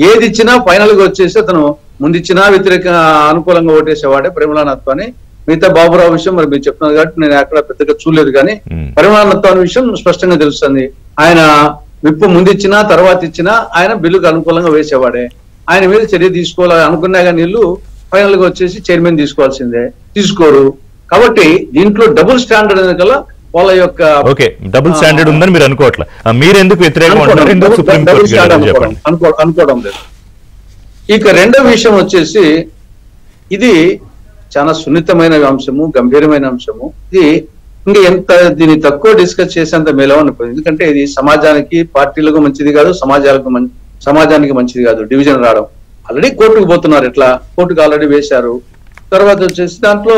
Speaker 3: ఏది ఇచ్చినా ఫైనల్ గా వచ్చేసి అతను ముందు ఇచ్చినా వ్యతిరేక అనుకూలంగా ఓటేసేవాడే పరిమళానత్వాన్ని. మిగతా బాబురావు విషయం మరి మీరు చెప్తున్నారు కాబట్టి నేను అక్కడ పెద్దగా చూడలేదు. కానీ పరిమళానత్వాన్ని విషయం స్పష్టంగా తెలుస్తుంది. ఆయన విప్పు ముందు ఇచ్చినా తర్వాత ఇచ్చినా ఆయన బిల్లుకు అనుకూలంగా వేసేవాడే. ఆయన మీద చర్య తీసుకోవాలి అనుకున్నా కానీ వీళ్ళు ఫైనల్ గా వచ్చేసి చైర్మన్ తీసుకోవాల్సిందే, తీసుకోరు. కాబట్టి దీంట్లో డబుల్ స్టాండర్డ్ అనేది కల్లా వాళ్ళ యొక్క
Speaker 1: ఓకే డబుల్ స్టాండర్డ్ ఉందని మీరు అనుకోవట్లే. మీరు ఎందుకు వ్యతిరేకంగా
Speaker 3: అనుకోవడం లేదు. ఇక రెండో విషయం వచ్చేసి ఇది చాలా సున్నితమైన అంశము, గంభీరమైన అంశము. ఇది ఇంకా ఎంత దీన్ని తక్కువ డిస్కస్ చేసేంత మేలవనిపోయింది. ఎందుకంటే ఇది సమాజానికి పార్టీలకు మంచిది కాదు, సమాజానికి మంచిది కాదు. డివిజన్ రావడం ఆల్రెడీ కోర్టుకు పోతున్నారు. ఇట్లా కోర్టుకు ఆల్రెడీ వేశారు. తర్వాత వచ్చేసి దాంట్లో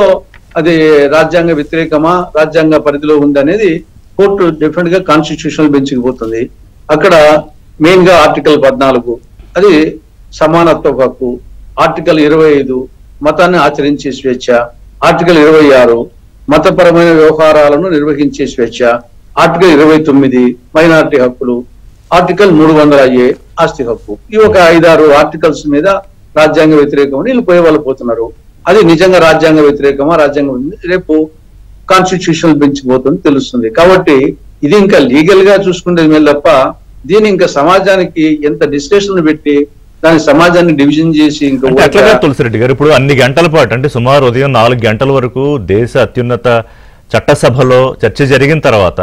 Speaker 3: అది రాజ్యాంగ వ్యతిరేకమా రాజ్యాంగ పరిధిలో ఉందనేది కోర్టు డెఫినెట్ గా కాన్స్టిట్యూషనల్ బెంచ్కి పోతుంది. అక్కడ మెయిన్ గా ఆర్టికల్ 14 అది సమానత్వ హక్కు, ఆర్టికల్ 25 మతాన్ని ఆచరించే స్వేచ్ఛ, ఆర్టికల్ 26 మతపరమైన వ్యవహారాలను నిర్వహించే స్వేచ్ఛ, ఆర్టికల్ 29 మైనారిటీ హక్కులు, ఆర్టికల్ 300A ఆస్తి హక్కు. ఈ ఒక 5-6 ఆర్టికల్స్ మీద రాజ్యాంగ వ్యతిరేకమని వీళ్ళు పోయే వాళ్ళు పోతున్నారు. అది నిజంగా రాజ్యాంగ వ్యతిరేకమా రాజ్యాంగం రేపు కాన్స్టిట్యూషనల్ బెంచ్ పోతుంది తెలుస్తుంది. కాబట్టి ఇది ఇంకా లీగల్ గా చూసుకునేది మేలు తప్ప దీని ఇంకా సమాజానికి ఎంత డిస్కషన్ పెట్టి దాని సమాజాన్ని డివిజన్ చేసి
Speaker 1: ఇంకా తులసిరెడ్డి గారు ఇప్పుడు అన్ని గంటల పాటు అంటే సుమారు ఉదయం 4 గంటల వరకు దేశ అత్యున్నత చట్టసభలో చర్చ జరిగిన తర్వాత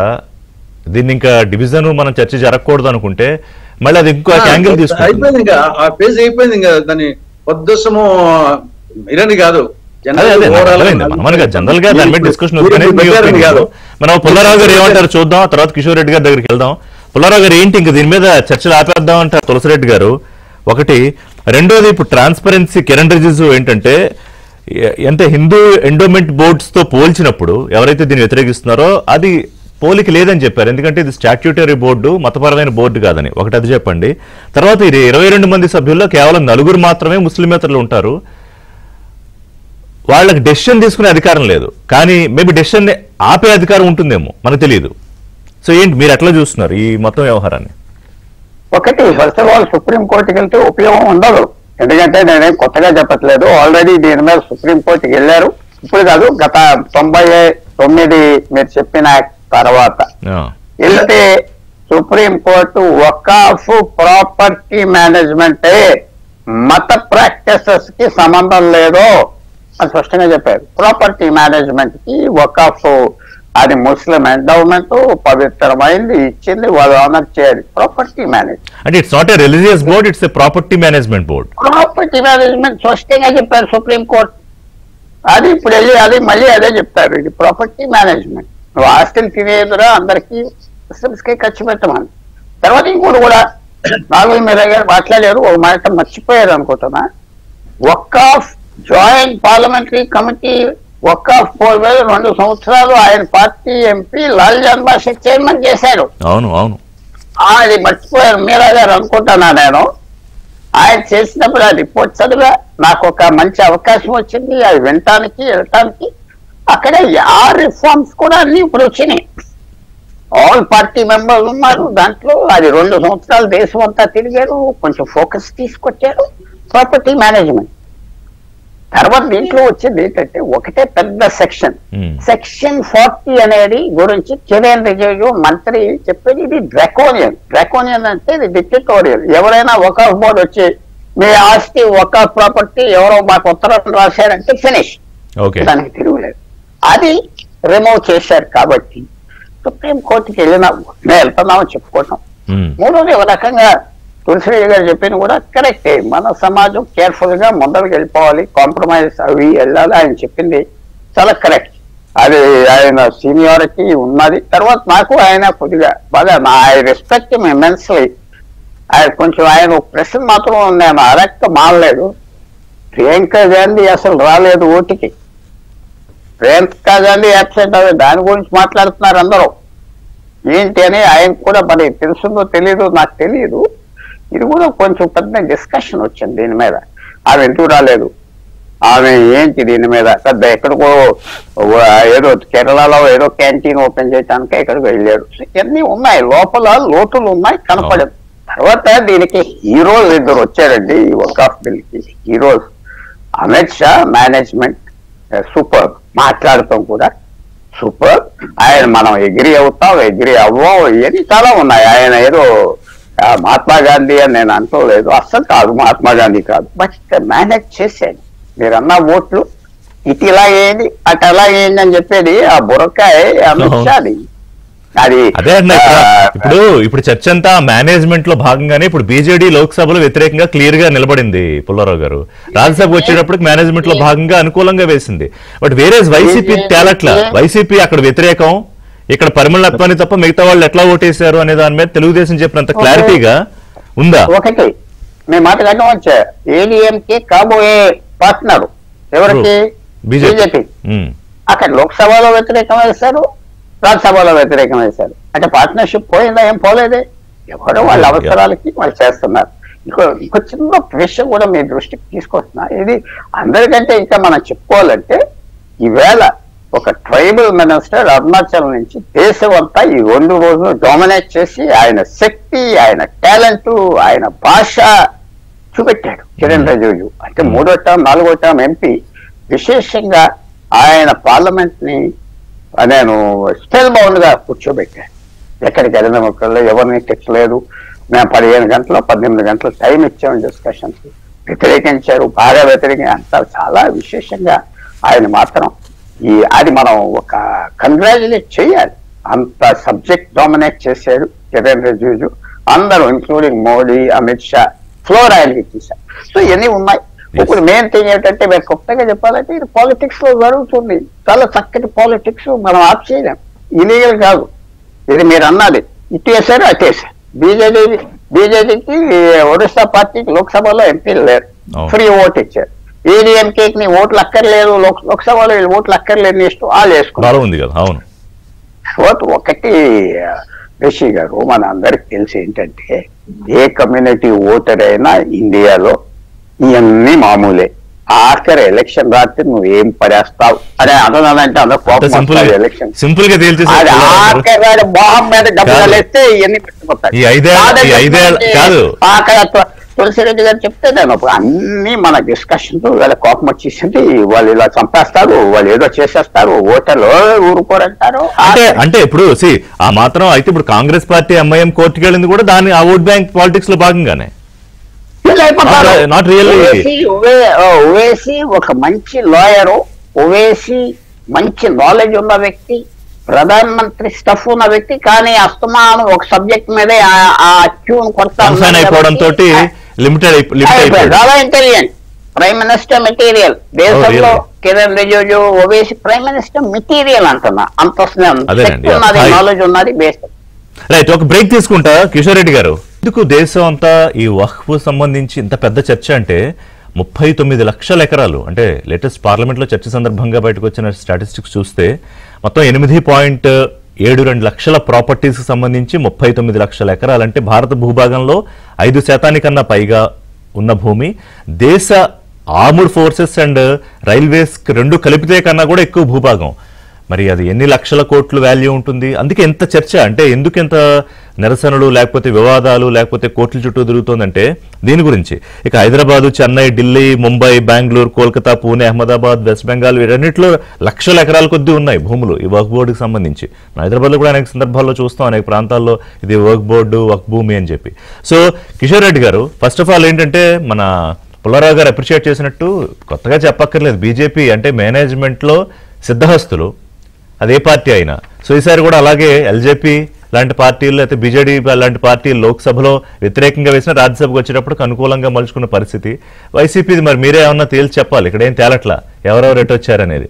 Speaker 1: దీన్ని ఇంకా డివిజన్ మనం చర్చ జరగకూడదు అనుకుంటే మళ్ళీ అది ఇంకో యాంగిల్ తీసుకుంటుంది.
Speaker 3: అయిపోయింది ఇంకా ఆ పేజ్ అయిపోయింది. ఇంకా దాని పొద్దుసము ఇరని కాదు
Speaker 1: జనరల్ గా దాని మీద డిస్కషన్ మనం పుల్లారావు గారు ఏమంటారు చూద్దాం, తర్వాత కిషోర్ రెడ్డి గారి దగ్గరికి వెళ్దాం. పుల్లారావు గారు ఏంటి ఇంకా దీని మీద చర్చలు ఆపేద్దాం అంటారు తులసిరెడ్డి గారు ఒకటి. రెండోది ఇప్పుడు ట్రాన్స్పరెన్సీ కిరణ్ రిజిజు ఏంటంటే ఎంత హిందూ ఎండోమెంట్ బోర్డ్స్ తో పోల్చినప్పుడు ఎవరైతే దీన్ని వ్యతిరేకిస్తున్నారో అది పోలిక లేదని చెప్పారు. ఎందుకంటే ఇది స్టాట్యూటరీ బోర్డు, మతపరమైన బోర్డు కాదని. ఒకటి అది చెప్పండి. తర్వాత ఇది 22 మంది సభ్యుల్లో కేవలం 4 మాత్రమే ముస్లిమేతరులు ఉంటారు. వాళ్ళకి డెసిషన్ తీసుకునే అధికారం లేదు, కానీ మేబీ డెసిషన్ ఆపే అధికారం ఉంటుందేమో మనకు తెలియదు. సో ఏంటి మీరు ఎట్లా చూస్తున్నారు ఈ మొత్తం వ్యవహారాన్ని?
Speaker 4: ఒకటి, ఫస్ట్ ఆఫ్ ఆల్ సుప్రీంకోర్టుకి వెళ్తే ఉపయోగం ఉండదు. ఎందుకంటే నేనేం కొత్తగా చెప్పట్లేదు, ఆల్రెడీ దీని మీద సుప్రీంకోర్టుకి వెళ్ళారు. ఇప్పుడు కాదు, గత 99 మీరు చెప్పిన తర్వాత వెళ్తే సుప్రీంకోర్టు వకాఫ్ ప్రాపర్టీ మేనేజ్మెంటే మత ప్రాక్టీసెస్ కి సంబంధం లేదు అని స్పష్టంగా చెప్పారు. ప్రాపర్టీ మేనేజ్మెంట్ కి వకాఫ్ అది ముస్లిం ఎండోమెంట్ పవిత్రమైంది, ఇచ్చింది, వాళ్ళు ఆనర్ చేయాలి. ప్రాపర్టీ మేనేజ్మెంట్
Speaker 1: అంటే it's not a religious board, it's a property management board.
Speaker 4: Property management స్పష్టంగా చెప్పారు సుప్రీంకోర్టు. అది ఇప్పుడు వెళ్ళి అది మళ్ళీ అదే చెప్తారు, ఇది ప్రాపర్టీ మేనేజ్మెంట్. నువ్వు ఆస్తులు తినేదురా అందరికీ ముస్లింస్కే ఖర్చు పెట్టమని. తర్వాత ఇంకోటి కూడా నాగల్ మీరా గారు మాట్లాడారు, ఒక మాట మర్చిపోయారు అనుకుంటున్నా. వకాఫ్ జాయింట్ పార్లమెంటరీ కమిటీ వకాఫ్ 2 సంవత్సరాలు ఆయన పార్టీ ఎంపీ లాల్జాన్ బాషా చైర్మన్ చేశారు.
Speaker 1: అవును అవును,
Speaker 4: అది మర్చిపోయారు మీరా గారు అనుకుంటున్నా నేను. ఆయన చేసినప్పుడు ఆ రిపోర్ట్ చదివా, నాకు ఒక మంచి అవకాశం వచ్చింది అది వినటానికి వెళ్ళటానికి. అక్కడ ఆ రిఫార్మ్స్ కూడా అన్ని ఇప్పుడు వచ్చినాయి. ఆల్ పార్టీ మెంబర్స్ ఉన్నారు దాంట్లో. అది 2 సంవత్సరాలు దేశం అంతా తిరిగారు, కొంచెం ఫోకస్ తీసుకొచ్చారు ప్రాపర్టీ మేనేజ్మెంట్. తర్వాత దీంట్లో వచ్చేది ఏంటంటే ఒకటే పెద్ద సెక్షన్ 40 అనేది గురించి కిరణ్ రిజిజు మంత్రి చెప్పేది, ఇది డ్రాకోనియన్ అంటే ఇది డిక్టటోరియల్. ఎవరైనా వకాఫ్ బోర్డు వచ్చి మీ ఆస్తి వకాఫ్ ప్రాపర్టీ ఎవరో మాకు ఉత్తరం రాశారంటే ఫినిష్, దానికి తిరుగులేదు. అది రిమూవ్ చేశారు. కాబట్టి సుప్రీంకోర్టుకి వెళ్తున్నామని చెప్పుకుంటాం. మూడోది ఒక రకంగా తులసిరెడ్డి గారు చెప్పింది కూడా కరెక్టే, మన సమాజం కేర్ఫుల్ గా ముందరికి వెళ్ళిపోవాలి, కాంప్రమైజ్ అవి వెళ్ళాలి. ఆయన చెప్పింది చాలా కరెక్ట్. అది ఆయన సీనియారిటీ ఉన్నది. తర్వాత నాకు ఆయన కొద్దిగా బాగా ఐ రెస్పెక్ట్ హిమ్ ఇమెన్స్లీ. ఆయన కొంచెం ఆయన ఒక ప్రశ్న మాత్రం నేను అరెక్ట్ మానలేదు. ప్రియాంక గాంధీ అసలు రాలేదు ఓటుకి, ప్రియాంక గాంధీ అబ్సెంట్ అవి దాని గురించి మాట్లాడుతున్నారు అందరూ. ఏంటి అని ఆయన కూడా మరి తెలుస్తుందో తెలియదు నాకు తెలియదు. ఇది కూడా కొంచెం పెద్ద డిస్కషన్ వచ్చింది దీని మీద. ఆమె ఎందుకు రాలేదు, ఆమె ఏంటి దీని మీద పెద్ద ఎక్కడికో ఏదో కేరళలో ఏదో క్యాంటీన్ ఓపెన్ చేయడానికి ఎక్కడికో వెళ్ళాడు. ఇవన్నీ ఉన్నాయి, లోపల లోటులు ఉన్నాయి, కనపడదు. తర్వాత దీనికి హీరోలు 2 వచ్చారండి ఈ వకాఫ్ బిల్ కి. Heroes Amit Shah management super, మాట్లాడటం కూడా సూపర్. ఆయన మనం ఎగ్రీ అవుతాం ఎగ్రీ అవ్వం ఇవన్నీ చాలా ఉన్నాయి. ఆయన ఏదో మహాత్మా గాంధీ అని నేను అంటలేదు, అస్సలు కాదు, మహాత్మా గాంధీ కాదు. బట్ మేనేజ్ చేశాడు. మీరు అన్న ఓట్లు ఇటు ఇలా ఏంది అటు ఎలా ఏంది అని చెప్పేది ఆ బుర్రకాయ అమిత్ షాది. అది
Speaker 1: అదే ఇప్పుడు చర్చ అంతా మేనేజ్మెంట్ లో భాగంగానే ఇప్పుడు బీజేడీ లోక్సభలో వ్యతిరేకంగా క్లియర్ గా నిలబడింది పుల్లారావు గారు. రాజ్యసభ వచ్చేటప్పటికి మేనేజ్మెంట్ లో భాగంగా అనుకూలంగా వేసింది. బట్ వేరే వైసీపీ తేలట్ల, వైసీపీ అక్కడ వ్యతిరేకం, ఇక్కడ పరిమళత్వాన్ని తప్ప మిగతా వాళ్ళు ఎట్లా ఓటేశారు అనే దాని మీద తెలుగుదేశం చెప్పినంత క్లారిటీగా ఉందా?
Speaker 4: ఒకటి మేము మాట్లాడడం వచ్చా, ఏడీఎంకే కాబోయే పార్ట్నర్ ఎవరికి? బీజేపీ. అక్కడ లోక్సభలో వ్యతిరేకం వేశారు, రాజ్యసభలో వ్యతిరేకం వేశారు. అంటే పార్ట్నర్షిప్ పోయిందా? ఏం పోలేదే. ఎవరో వాళ్ళ అవసరాలకి వాళ్ళు చేస్తున్నారు. ఇంకో చిన్న విషయం కూడా మీ దృష్టికి తీసుకొస్తున్నా. ఇది అందరికంటే ఇంకా మనం చెప్పుకోవాలంటే, ఈవేళ ఒక ట్రైబల్ మినిస్టర్ అరుణాచల్ నుంచి దేశం అంతా ఈ 2 రోజులు డామినేట్ చేసి ఆయన శక్తి, ఆయన టాలెంట్, ఆయన భాష చూపెట్టాడు కిరణ్ రిజిజు. అంటే 3వ టర్మ్ 4వ టర్మ్ ఎంపీ. విశేషంగా ఆయన పార్లమెంట్ ని నేను స్పెల్ బౌండ్ గా కూర్చోబెట్టాడు. ఎక్కడికి వెళ్ళిన మొక్కల్లో ఎవరిని తెచ్చలేదు. మేము 15 గంటలు 18 గంటలు టైం ఇచ్చాము డిస్కషన్ కి. వ్యతిరేకించారు, బాగా వ్యతిరేకించారు. చాలా విశేషంగా ఆయన మాత్రం అది మనం ఒక కంగ్రాచులేట్ చేయాలి. అంత సబ్జెక్ట్ డామినేట్ చేశాడు కిరణ్ రిజిజు. అందరూ ఇంక్లూడింగ్ మోడీ, అమిత్ షా ఫ్లోర్ ఆయనకి ఇచ్చేశారు. సో ఇవన్నీ ఉన్నాయి. ఇప్పుడు మెయిన్ థింగ్ ఏంటంటే మీరు కొత్తగా చెప్పాలంటే ఇది పాలిటిక్స్ లో జరుగుతుంది. చాలా చక్కటి పాలిటిక్స్, మనం ఆప్ చేయలేం. ఇలీగల్ కాదు ఇది. మీరు అన్నది ఇటు వేశారు అటు వేశారు. బీజేపీకి ఒడిశా పార్టీకి లోక్సభలో ఎంపీలు లేరు, ఫ్రీ ఓట్ ఇచ్చారు. ఏడీఎంకేకి నీ ఓట్లు అక్కర్లేదు, లోక్సభలో ఓట్లు అక్కర్లేదు, ఇష్టం వాళ్ళు వేసుకున్నారు. ఒకటి రిషి గారు, మన అందరికి తెలిసి ఏంటంటే ఏ కమ్యూనిటీ ఓటర్ అయినా ఇండియాలో ఇవన్నీ మామూలే. ఆఖరి ఎలక్షన్ రాత్రి నువ్వు ఏం పడేస్తావు అరే అదనంటే అందరూ కోపం వస్తుంది ఎలక్షన్
Speaker 1: సింపుల్ గా తేల్చేసి
Speaker 4: అది ఆఖరి వాడి మొహం మీద డబ్బులు వేస్తే ఇవన్నీ పెట్టుకుంటాయి
Speaker 1: కాదు
Speaker 4: అక్కడ తులసిరెడ్డి గారు చెప్తే నేను అన్ని మన డిస్కషన్ వీళ్ళ కోపం వచ్చేసింది, వాళ్ళు ఇలా చంపేస్తారు, వాళ్ళు ఏదో చేసేస్తారు, ఓటర్లు ఊరుకోరంటారు.
Speaker 1: అంటే ఇప్పుడు ఆ మాత్రం అయితే ఇప్పుడు కాంగ్రెస్ పార్టీ ఎంఐఎం కోర్టుకి వెళ్ళింది కూడా దాని ఆ ఓట్ బ్యాంక్ పాలిటిక్స్ లో భాగంగానే.
Speaker 4: ఓవేసీ ఒక మంచి లాయరు, ఓవేసీ మంచి నాలెడ్జ్ ఉన్న వ్యక్తి, ప్రధాన మంత్రి స్టఫ్ ఉన్న వ్యక్తి, కానీ అస్తమానం ఒక సబ్జెక్ట్ మీదే ఆ ట్యూన్
Speaker 1: కొడతాయిపోవడంతో
Speaker 4: చాలా ఇంటెలిజెంట్ ప్రైమ్ మినిస్టర్ మెటీరియల్. దేశంలో Kiren Rijiju Owaisi prime minister material అంటున్నా, అంత ఉన్నది, నాలెడ్జ్ ఉన్నది. బేస్
Speaker 1: రైట్, ఒక బ్రేక్ తీసుకుంటా. కిషోర్ రెడ్డి గారు, ఎందుకు దేశం అంతా ఈ వక్ఫ్ సంబంధించి ఇంత పెద్ద చర్చ అంటే 39 లక్షల ఎకరాలు, అంటే లేటెస్ట్ పార్లమెంట్లో చర్చ సందర్భంగా బయటకు వచ్చిన స్టాటిస్టిక్స్ చూస్తే మొత్తం 8.72 లక్షల ప్రాపర్టీస్కి సంబంధించి 39 లక్షల ఎకరాలు, అంటే భారత భూభాగంలో 5% పైగా ఉన్న భూమి. దేశ ఆర్మ్డ్ ఫోర్సెస్ అండ్ రైల్వేస్ రెండు కలిపితే కన్నా కూడా ఎక్కువ భూభాగం. మరి అది ఎన్ని లక్షల కోట్లు వాల్యూ ఉంటుంది? అందుకే ఎంత చర్చ, అంటే ఎందుకు ఎంత నిరసనలు, లేకపోతే వివాదాలు, లేకపోతే కోర్టుల చుట్టూ తిరుగుతోందంటే దీని గురించి. ఇక హైదరాబాదు, చెన్నై, ఢిల్లీ, ముంబై, బెంగళూరు, కోల్కతా, పూణే, అహ్మదాబాద్, వెస్ట్ బెంగాల్, వీటన్నిటిలో లక్షల ఎకరాల కొద్దీ ఉన్నాయి భూములు ఈ వక్ఫ్ బోర్డుకి సంబంధించి. హైదరాబాద్లో కూడా అనేక సందర్భాల్లో చూస్తాం, అనేక ప్రాంతాల్లో ఇది వక్ఫ్ బోర్డు, వక్ఫ్ భూమి అని చెప్పి. సో కిషోర్ రెడ్డి గారు, ఫస్ట్ ఆఫ్ ఆల్ ఏంటంటే మన పుల్లారావు గారు అప్రిషియేట్ చేసినట్టు కొత్తగా చెప్పక్కర్లేదు, బీజేపీ అంటే మేనేజ్మెంట్లో సిద్ధహస్తులు, అదే పార్టీ అయినా. సో ఈసారి కూడా అలాగే ఎల్జేపీ లాంటి పార్టీలు, అయితే బీజేడీ లాంటి పార్టీలు లోక్సభలో వ్యతిరేకంగా వేసిన రాజ్యసభకు వచ్చేటప్పటికి అనుకూలంగా మలుచుకున్న పరిస్థితి. వైసీపీది మరి మీరే ఏమన్నా తేల్చి చెప్పాలి, ఇక్కడ ఏం తేలట్లా, ఎవరెవరు ఎటు వచ్చారనేది.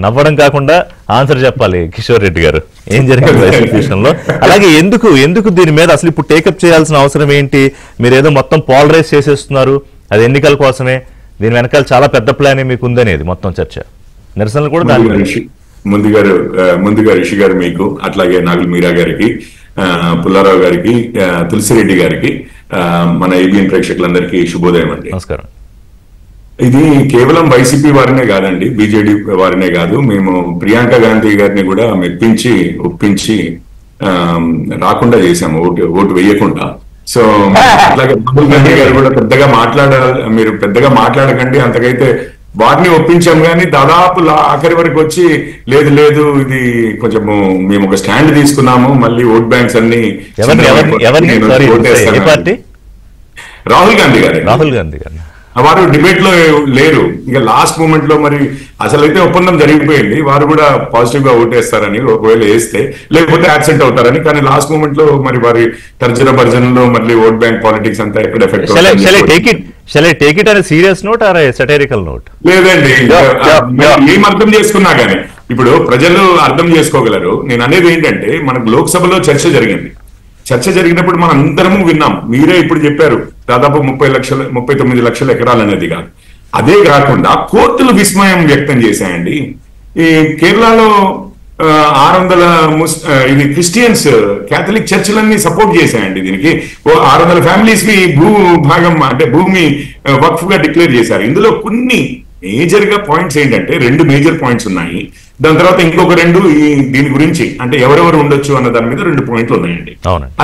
Speaker 1: నవ్వడం కాకుండా ఆన్సర్ చెప్పాలి కిషోర్ రెడ్డి గారు, ఏం జరిగింది వైసీపీ విషయంలో, అలాగే ఎందుకు దీని మీద అసలు ఇప్పుడు టేకప్ చేయాల్సిన అవసరం ఏంటి? మీరు ఏదో మొత్తం పోలరైజ్ చేసేస్తున్నారు, అది ఎన్నికల కోసమే, దీని వెనకాల చాలా పెద్ద ప్లానే మీకు ఉందనేది మొత్తం చర్చ, నిరసనలు కూడా దాని
Speaker 5: ముందుగా రిషి గారు మీకు, అట్లాగే నాగుల్ మీరా గారికి, పుల్లారావు గారికి, తులసిరెడ్డి గారికి, మన ఏబిఎన్ ప్రేక్షకులందరికీ శుభోదయం అండి.
Speaker 1: నమస్కారం.
Speaker 5: ఇది కేవలం వైసీపీ వారినే కాదండి, బీజేడీ వారినే కాదు, మేము ప్రియాంక గాంధీ గారిని కూడా మెప్పించి ఒప్పించి రాకుండా చేశాము, ఓటు వేయకుండా. సో అట్లాగే రాహుల్ గాంధీ గారు కూడా మీరు పెద్దగా మాట్లాడకండి, అంతకైతే వాటిని ఒప్పించాం. కానీ దాదాపు ఆఖరి వరకు వచ్చి లేదు ఇది కొంచెము మేము ఒక స్టాండ్ తీసుకున్నాము, మళ్ళీ ఓట్ బ్యాంక్స్ అన్ని రాహుల్ గాంధీ గారు వారు డిబేట్ లో లేరు. ఇక లాస్ట్ మూమెంట్ లో మరి అసలైతే ఒప్పందం జరిగిపోయింది, వారు కూడా పాజిటివ్ గా ఓటేస్తారని, ఒకవేళ వేస్తే, లేకపోతే యాబ్సెంట్ అవుతారని. కానీ లాస్ట్ మూమెంట్ లో మరి వారి తర్జన భర్జనలో మళ్ళీ ఓట్ బ్యాంక్ పాలిటిక్స్ అంతా ఎక్కడ ఎఫెక్ట్ లేదండి. ఏం అర్థం చేసుకున్నా కానీ ఇప్పుడు ప్రజలు అర్థం చేసుకోగలరు. నేను అనేది ఏంటంటే, మనకు లోక్సభలో చర్చ జరిగినప్పుడు మనం అందరము విన్నాం. మీరే ఇప్పుడు చెప్పారు దాదాపు 39 లక్షల ఎకరాలు అనేది కాదు. అదే కాకుండా కోర్టులు విస్మయం వ్యక్తం చేశాయండి. ఈ కేరళలో 600 ఇది క్రిస్టియన్స్, క్యాథలిక్ చర్చిలన్నీ సపోర్ట్ చేశాయండి దీనికి. 600 ఫ్యామిలీస్ కి భూభాగం అంటే భూమి వక్ఫ్ గా డిక్లేర్ చేశారు. ఇందులో కొన్ని మేజర్ గా పాయింట్స్ ఏంటంటే, 2 మేజర్ పాయింట్స్ ఉన్నాయి. దాని తర్వాత ఇంకొక 2 దీని గురించి అంటే ఎవరెవరు ఉండొచ్చు అన్న దాని మీద 2 పాయింట్లు ఉన్నాయండి.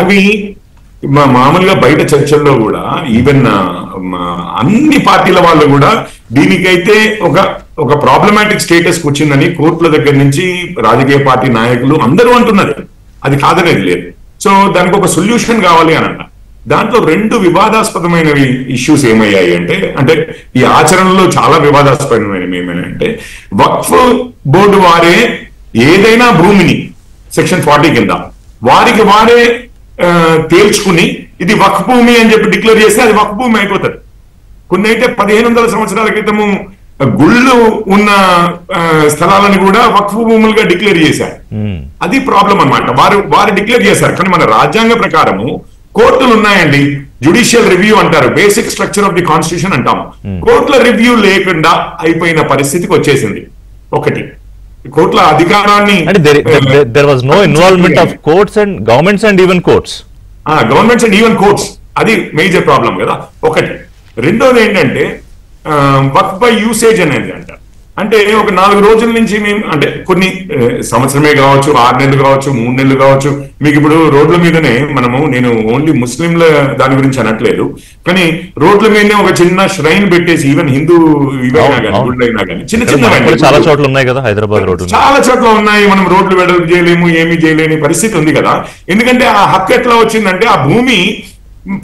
Speaker 5: అవి మామూలుగా బయట చర్చల్లో కూడా ఈవెన్ అన్ని పార్టీల వాళ్ళు కూడా దీనికైతే ఒక ప్రాబ్లమాటిక్ స్టేటస్ వచ్చిందని కోర్టుల దగ్గర నుంచి రాజకీయ పార్టీ నాయకులు అందరూ అంటున్నారు. అది కాదనేది లేదు. సో దానికి ఒక సొల్యూషన్ కావాలి అని అన్న దాంట్లో 2 వివాదాస్పదమైనవి ఇష్యూస్ ఏమయ్యాయి అంటే ఈ ఆచరణలో చాలా వివాదాస్పదమైనవి ఏమైనాయంటే, వక్ఫ్ బోర్డు వారే ఏదైనా భూమిని సెక్షన్ 40 కింద వారికి వారే తేల్చుకుని ఇది వక్ఫ్ భూమి అని చెప్పి డిక్లేర్ చేస్తే అది వక్ఫ్ భూమి అయిపోతుంది. కొన్ని అయితే 1500 సంవత్సరాల క్రితము గుళ్ళు ఉన్న స్థలాలను కూడా వక్ఫ్ భూములుగా డిక్లేర్ చేశారు. అది ప్రాబ్లం అన్నమాట. వారు డిక్లేర్ చేశారు. కానీ మన రాజ్యాంగ ప్రకారము కోర్టులు ఉన్నాయండి, జ్యుడిషియల్ రివ్యూ అంటారు, basic structure of the constitution అంటాము. కోర్టుల రివ్యూ లేకుండా అయిపోయిన పరిస్థితికి వచ్చేసింది. ఒకటి, కోర్టుల అధికారాన్ని
Speaker 1: గవర్నమెంట్స్ అండ్ ఈవెన్ కోర్ట్స్
Speaker 5: అది మేజర్ ప్రాబ్లం కదా ఒకటి. రెండోది ఏంటంటే, వక్ఫ్ బై యూసేజ్ అనేది అంటారు. అంటే ఒక 4 రోజుల నుంచి మేము అంటే కొన్ని సంవత్సరమే కావచ్చు, 6 నెలలు కావచ్చు, 3 నెలలు కావచ్చు. మీకు ఇప్పుడు రోడ్ల మీదనే నేను ఓన్లీ ముస్లింల దాని గురించి అనట్లేదు, కానీ రోడ్ల మీదనే ఒక చిన్న ష్రైన్ పెట్టేసి ఈవెన్ హిందూ ఇవైనా కానీ గుళ్ళు అయినా కానీ చిన్న చిన్న
Speaker 1: చాలా చోట్ల ఉన్నాయి కదా, హైదరాబాద్ రోడ్డు
Speaker 5: చాలా చోట్ల ఉన్నాయి. మనం రోడ్లు వెడల్పు చేయలేము, ఏమీ చేయలేని పరిస్థితి ఉంది కదా. ఎందుకంటే ఆ హక్కు ఎట్లా వచ్చిందంటే ఆ భూమి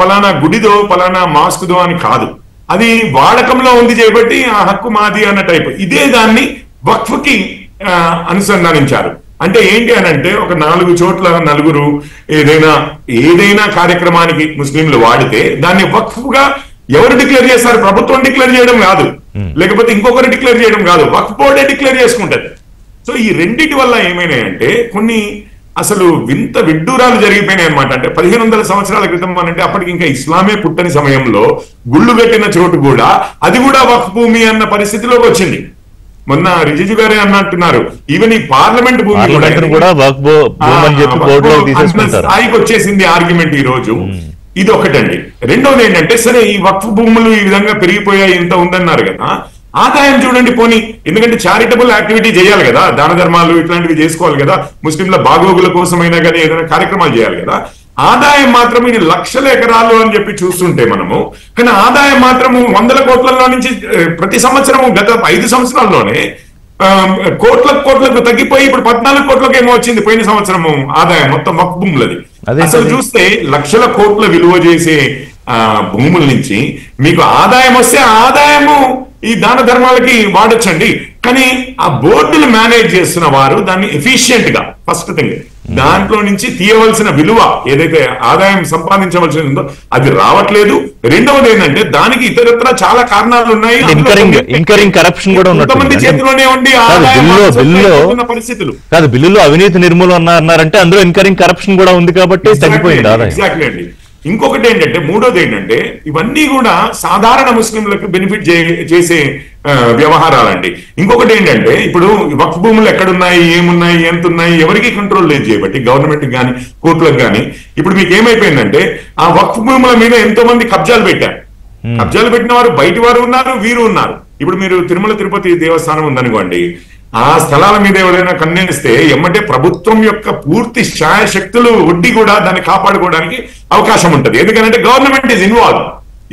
Speaker 5: పలానా గుడిదో పలానా మాస్క్దో అని కాదు, అది వాడకంలో ఉంది చేయబట్టి ఆ హక్కు మాది అన్న టైప్. ఇదే దాన్ని వక్ఫ్ కి అనుసంధానించారు. అంటే ఏంటి అని అంటే ఒక 4 చోట్ల నలుగురు ఏదైనా కార్యక్రమానికి ముస్లింలు వాడితే దాన్ని వక్ఫ్ గా ఎవరు డిక్లేర్ చేస్తారు? ప్రభుత్వం డిక్లేర్ చేయడం కాదు, లేకపోతే ఇంకొకరు డిక్లేర్ చేయడం కాదు, వక్ఫ్ బోర్డే డిక్లేర్ చేసుకుంటది. సో ఈ రెండింటి వల్ల ఏమైనాయంటే కొన్ని అసలు వింత విడ్డూరాలు జరిగిపోయినాయి అనమాట. అంటే 1500 సంవత్సరాల క్రితం అంటే అప్పటికి ఇంకా ఇస్లామే పుట్టని సమయంలో గుళ్ళు కట్టిన చోటు కూడా అది కూడా వక్ఫ్ భూమి అన్న పరిస్థితిలోకి వచ్చింది. మొన్న రిజిజు గారే అన్నట్టున్నారు, ఈవెన్ ఈ పార్లమెంట్ భూమి స్థాయికి వచ్చేసింది ఆర్గ్యుమెంట్ ఈ రోజు. ఇది ఒకటండి. రెండోది ఏంటంటే సరే ఈ వక్ఫ్ భూములు ఈ విధంగా పెరిగిపోయాయి, ఇంత ఉందన్నారు కదా, ఆదాయం చూడండి పోనీ, ఎందుకంటే చారిటబుల్ యాక్టివిటీ చేయాలి కదా, దాన ధర్మాలు ఇట్లాంటివి చేసుకోవాలి కదా, ముస్లింల బాగోగుల కోసమైనా కానీ ఏదైనా కార్యక్రమాలు చేయాలి కదా. ఆదాయం మాత్రం ఇది లక్షల ఎకరాలు అని చెప్పి చూస్తుంటే మనము, కానీ ఆదాయం మాత్రము 100 కోట్లలో నుంచి ప్రతి సంవత్సరము గత 5 సంవత్సరాల్లోనే కోట్లకు తగ్గిపోయి ఇప్పుడు 14 కోట్లకు ఏమో వచ్చింది పోయిన సంవత్సరము ఆదాయం మొత్తం వక్ఫ్ భూములది. అసలు చూస్తే లక్షల కోట్ల విలువ చేసే భూముల నుంచి మీకు ఆదాయం వస్తే ఆదాయము ఈ దాన ధర్మాలకి వాడొచ్చండి, కానీ ఆ బోర్డులు మేనేజ్ చేస్తున్న వారు దాన్ని ఎఫిషియెంట్ గా ఫస్ట్ థింగ్ దాంట్లో నుంచి తీయవలసిన విలువ ఏదైతే ఆదాయం సంపాదించవలసి ఉందో అది రావట్లేదు. రెండవది ఏంటంటే దానికి ఇతరత్ర చాలా కారణాలు ఉన్నాయి.
Speaker 1: ఇన్కరింగ్ కరప్షన్ కూడా
Speaker 5: కొంతమంది చేతిలోనే ఉండి పరిస్థితులు
Speaker 1: కాదు, బిల్లులో అవినీతి నిర్మూలన అన్నారంటే అందులో ఇన్కరింగ్ కరప్షన్ కూడా ఉంది కాబట్టి తగ్గిపోయింది ఆదాయం.
Speaker 5: ఎగ్జాక్ట్లీ అండి. ఇంకొకటి ఏంటంటే మూడోది ఏంటంటే ఇవన్నీ కూడా సాధారణ ముస్లింలకు బెనిఫిట్ చేసే వ్యవహారాలండి. ఇంకొకటి ఏంటంటే ఇప్పుడు వక్ఫ్ భూములు ఎక్కడున్నాయి, ఏమున్నాయి, ఎంత ఉన్నాయి, ఎవరికి కంట్రోల్ లేదు చేయబట్టి గవర్నమెంట్ కానీ కోర్టులకు కానీ. ఇప్పుడు మీకు ఏమైపోయిందంటే ఆ వక్ఫ్ భూముల మీద ఎంతో మంది కబ్జాలు పెట్టారు. కబ్జాలు పెట్టిన వారు బయటి వారు ఉన్నారు, వీరు ఉన్నారు. ఇప్పుడు మీరు తిరుమల తిరుపతి దేవస్థానం ఉందనుకోండి, ఆ స్థలాల మీద ఎవరైనా కన్నేస్తే ఎమ్మటే ప్రభుత్వం యొక్క పూర్తి శాయశక్తులు వడ్డీ కూడా దాన్ని కాపాడుకోవడానికి అవకాశం ఉంటది. ఎందుకంటే గవర్నమెంట్ ఈజ్ ఇన్వాల్వ్.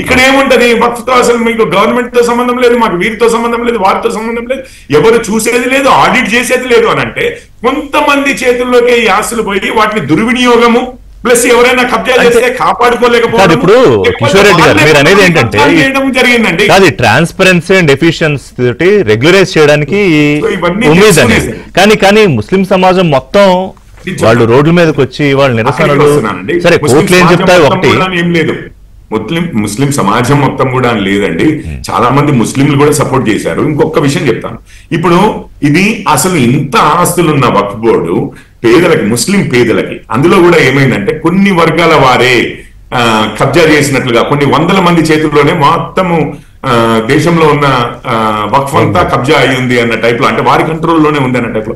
Speaker 5: ఇక్కడ ఏముంటది వక్ఫ్తో అసలు మీకు గవర్నమెంట్ తో సంబంధం లేదు, మాకు వీరితో సంబంధం లేదు, వారితో సంబంధం లేదు, ఎవరు చూసేది లేదు, ఆడిట్ చేసేది లేదు అని అంటే కొంతమంది చేతుల్లోకి ఈ ఆస్తులు పోయి వాటిని దుర్వినియోగము ప్లస్ ఎవరైనా కబ్జా చేస్తే కాపాడుకోలేకపోతే
Speaker 1: ఇప్పుడు కిషోర్ రెడ్డి గారు మీరు అనేది ఏంటంటే
Speaker 5: జరిగిందండి.
Speaker 1: అది ట్రాన్స్పరెన్సీ అండ్ ఎఫిషియన్సీ తోటి రెగ్యులైజ్ చేయడానికి ఉమ్మేదని, కానీ ముస్లిం సమాజం మొత్తం వాళ్ళు రోడ్ల మీదకి వచ్చి వాళ్ళ నిరసనలు సరే కోర్టులు ఏం చెప్తాయి ఒకటి
Speaker 5: ఏం లేదు. ముస్లిం సమాజం మొత్తం కూడా లేదండి, చాలా మంది ముస్లింలు కూడా సపోర్ట్ చేశారు. ఇంకొక విషయం చెప్తాను, ఇప్పుడు ఇది అసలు ఇంత ఆస్తులున్న వక్ఫ్ బోర్డు పేదలకి, ముస్లిం పేదలకి అందులో కూడా ఏమైందంటే కొన్ని వర్గాల వారే కబ్జా చేసినట్లుగా కొన్ని వందల మంది చేతుల్లోనే మొత్తము దేశంలో ఉన్న వక్ఫ్ అంతా కబ్జా అయ్యింది అన్న టైప్ లో, అంటే వారి కంట్రోల్లోనే ఉంది అన్న టైప్ లో.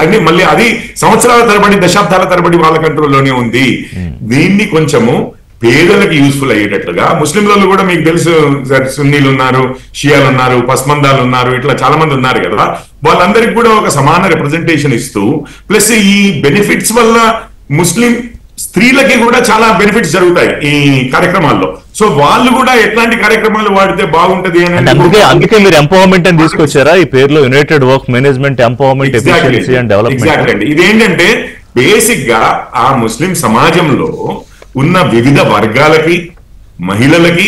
Speaker 5: అని మళ్ళీ అది సంవత్సరాల తరబడి దశాబ్దాల తరబడి వాళ్ళ కంట్రోల్లోనే ఉంది. దీన్ని కొంచెము పేదలకు యూస్ఫుల్ అయ్యేటట్లుగా ముస్లింలలో కూడా మీకు తెలుసు సున్నీలు ఉన్నారు, షియాలు ఉన్నారు, పస్మందాలు ఉన్నారు, ఇట్లా చాలా మంది ఉన్నారు కదా, వాళ్ళందరికీ కూడా ఒక సమాన రిప్రజెంటేషన్ ఇస్తూ ప్లస్ ఈ బెనిఫిట్స్ వల్ల ముస్లిం స్త్రీలకి కూడా చాలా బెనిఫిట్స్ జరుగుతాయి ఈ కార్యక్రమాల్లో. సో వాళ్ళు కూడా ఎట్లాంటి కార్యక్రమాలు వాడితే బాగుంటది అని
Speaker 1: అందుకే మీరు ఎంపవర్మెంట్ అని తీసుకొచ్చారా ఈ పేరులో United work management empowerment efficiency and development.
Speaker 5: Exactly అండి. ఇదేంటంటే బేసిక్ గా ఆ ముస్లిం సమాజంలో ఉన్న వివిధ వర్గాలకి, మహిళలకి,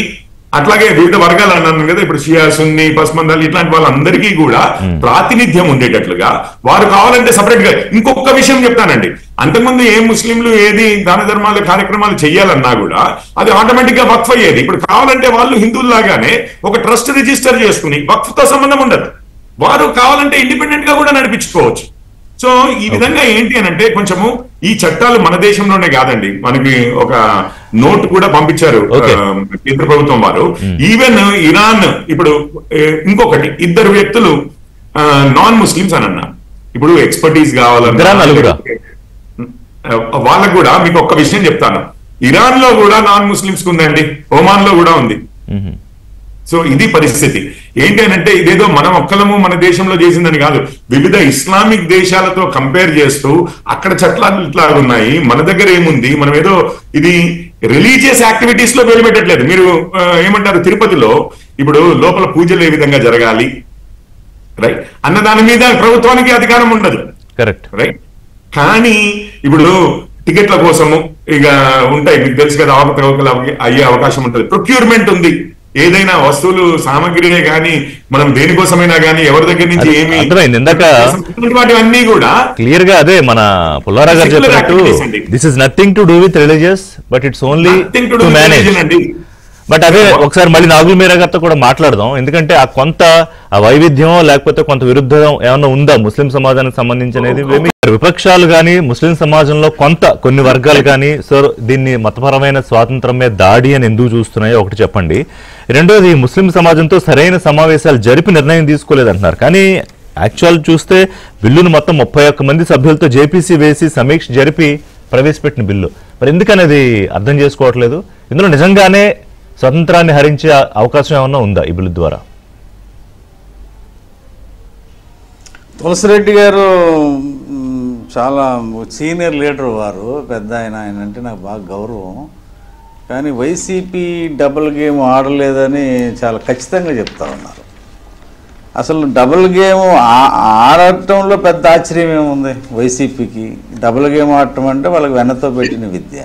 Speaker 5: అట్లాగే వివిధ వర్గాలు అన్నాను కదా, ఇప్పుడు షియా, సున్నీ, పస్మందాలు ఇట్లాంటి వాళ్ళందరికీ కూడా ప్రాతినిధ్యం ఉండేటట్లుగా వారు కావాలంటే సపరేట్ గా. ఇంకొక విషయం చెప్తానండి, అంతకుముందు ఏ ముస్లింలు ఏది దాన ధర్మాల కార్యక్రమాలు చేయాలన్నా కూడా అది ఆటోమేటిక్ గా వక్ఫ్ అయ్యేది. ఇప్పుడు కావాలంటే వాళ్ళు హిందువుల్లాగానే ఒక ట్రస్ట్ రిజిస్టర్ చేసుకుని వక్ఫ్ తో సంబంధం ఉండదు, వారు కావాలంటే ఇండిపెండెంట్ గా కూడా నడిపించుకోవచ్చు. సో ఈ విధంగా ఏంటి అని అంటే కొంచెము ఈ చట్టాలు మన దేశంలోనే కాదండి, మనకి ఒక నోట్ కూడా పంపించారు కేంద్ర ప్రభుత్వం వారు. ఈవెన్ ఇరాన్ ఇప్పుడు ఇంకొకటి 2 వ్యక్తులు నాన్ ముస్లిమ్స్ అని అన్నారు. ఇప్పుడు ఎక్స్పర్టీస్ కావాలన్నా వాళ్ళకు కూడా మీకు ఒక్క విషయం చెప్తాను, ఇరాన్ లో కూడా నాన్ ముస్లిమ్స్ ఉందండి, ఒమాన్ లో కూడా ఉంది. సో ఇది పరిస్థితి. ఏంటి అని అంటే ఇదేదో మనం ఒక్కలము మన దేశంలో చేసిందని కాదు, వివిధ ఇస్లామిక్ దేశాలతో కంపేర్ చేస్తూ అక్కడ చట్టాలు ఇట్లా ఉన్నాయి, మన దగ్గర ఏముంది, మనం ఏదో ఇది రిలీజియస్ యాక్టివిటీస్ లో పెట్టట్లేదు. మీరు ఏమంటారు, తిరుపతిలో ఇప్పుడు లోపల పూజలు ఏ విధంగా జరగాలి రైట్ అన్న దాని మీద ప్రభుత్వానికి అధికారం ఉండదు.
Speaker 1: Correct
Speaker 5: right. కానీ ఇప్పుడు టికెట్ల కోసము ఇక ఉంటాయి, మీకు తెలుసు కదా, అవకతవకలు అయ్యే అవకాశం ఉంటుంది. ప్రొక్యూర్మెంట్ ఉంది, ఏదైనా వస్తువులు సామాగ్రినే కానీ మనం దేనికోసమైనా కానీ ఎవరి దగ్గర నుంచి ఏమి
Speaker 1: అర్థమైంది. ఇందాక
Speaker 5: వాటివన్నీ కూడా
Speaker 1: క్లియర్ గా అదే మన పుల్లారా గారు చెప్పినట్టు this is nothing to do with religious but it's only to manage. But అదే ఒకసారి మళ్ళీ నాగుల మీరా గారితో కూడా మాట్లాడదాం, ఎందుకంటే ఆ కొంత ఆ వైవిధ్యం లేకపోతే కొంత విరుద్ధం ఏమన్నా ఉందా ముస్లిం సమాజానికి సంబంధించినది? విపక్షాలు కానీ ముస్లిం సమాజంలో కొన్ని వర్గాలు కానీ సో దీన్ని మతపరమైన స్వాతంత్రం మీద దాడి అని ఎందుకు చూస్తున్నాయో ఒకటి చెప్పండి. రెండోది ముస్లిం సమాజంతో సరైన సమావేశాలు జరిపి నిర్ణయం తీసుకోలేదంటున్నారు, కానీ యాక్చువల్ చూస్తే బిల్లును మొత్తం 31 మంది సభ్యులతో జేపీసీ వేసి సమీక్ష జరిపి ప్రవేశపెట్టిన బిల్లు. మరి ఎందుకనేది అర్థం చేసుకోవట్లేదు? ఇందులో నిజంగానే స్వతంత్రాన్ని హరించే అవకాశం ఏమన్నా ఉందా ఈ బిల్లు ద్వారా?
Speaker 2: తులసిరెడ్డి గారు చాలా సీనియర్ లీడర్, వారు పెద్ద ఆయన అంటే నాకు బాగా గౌరవం. కానీ వైసీపీ డబుల్ గేమ్ ఆడలేదని చాలా ఖచ్చితంగా చెప్తా ఉన్నారు. అసలు డబుల్ గేమ్ ఆడటంలో పెద్ద ఆశ్చర్యం ఏముంది వైసీపీకి? డబుల్ గేమ్ ఆడటం అంటే వాళ్ళకి వెన్నతో పెట్టిన విద్య.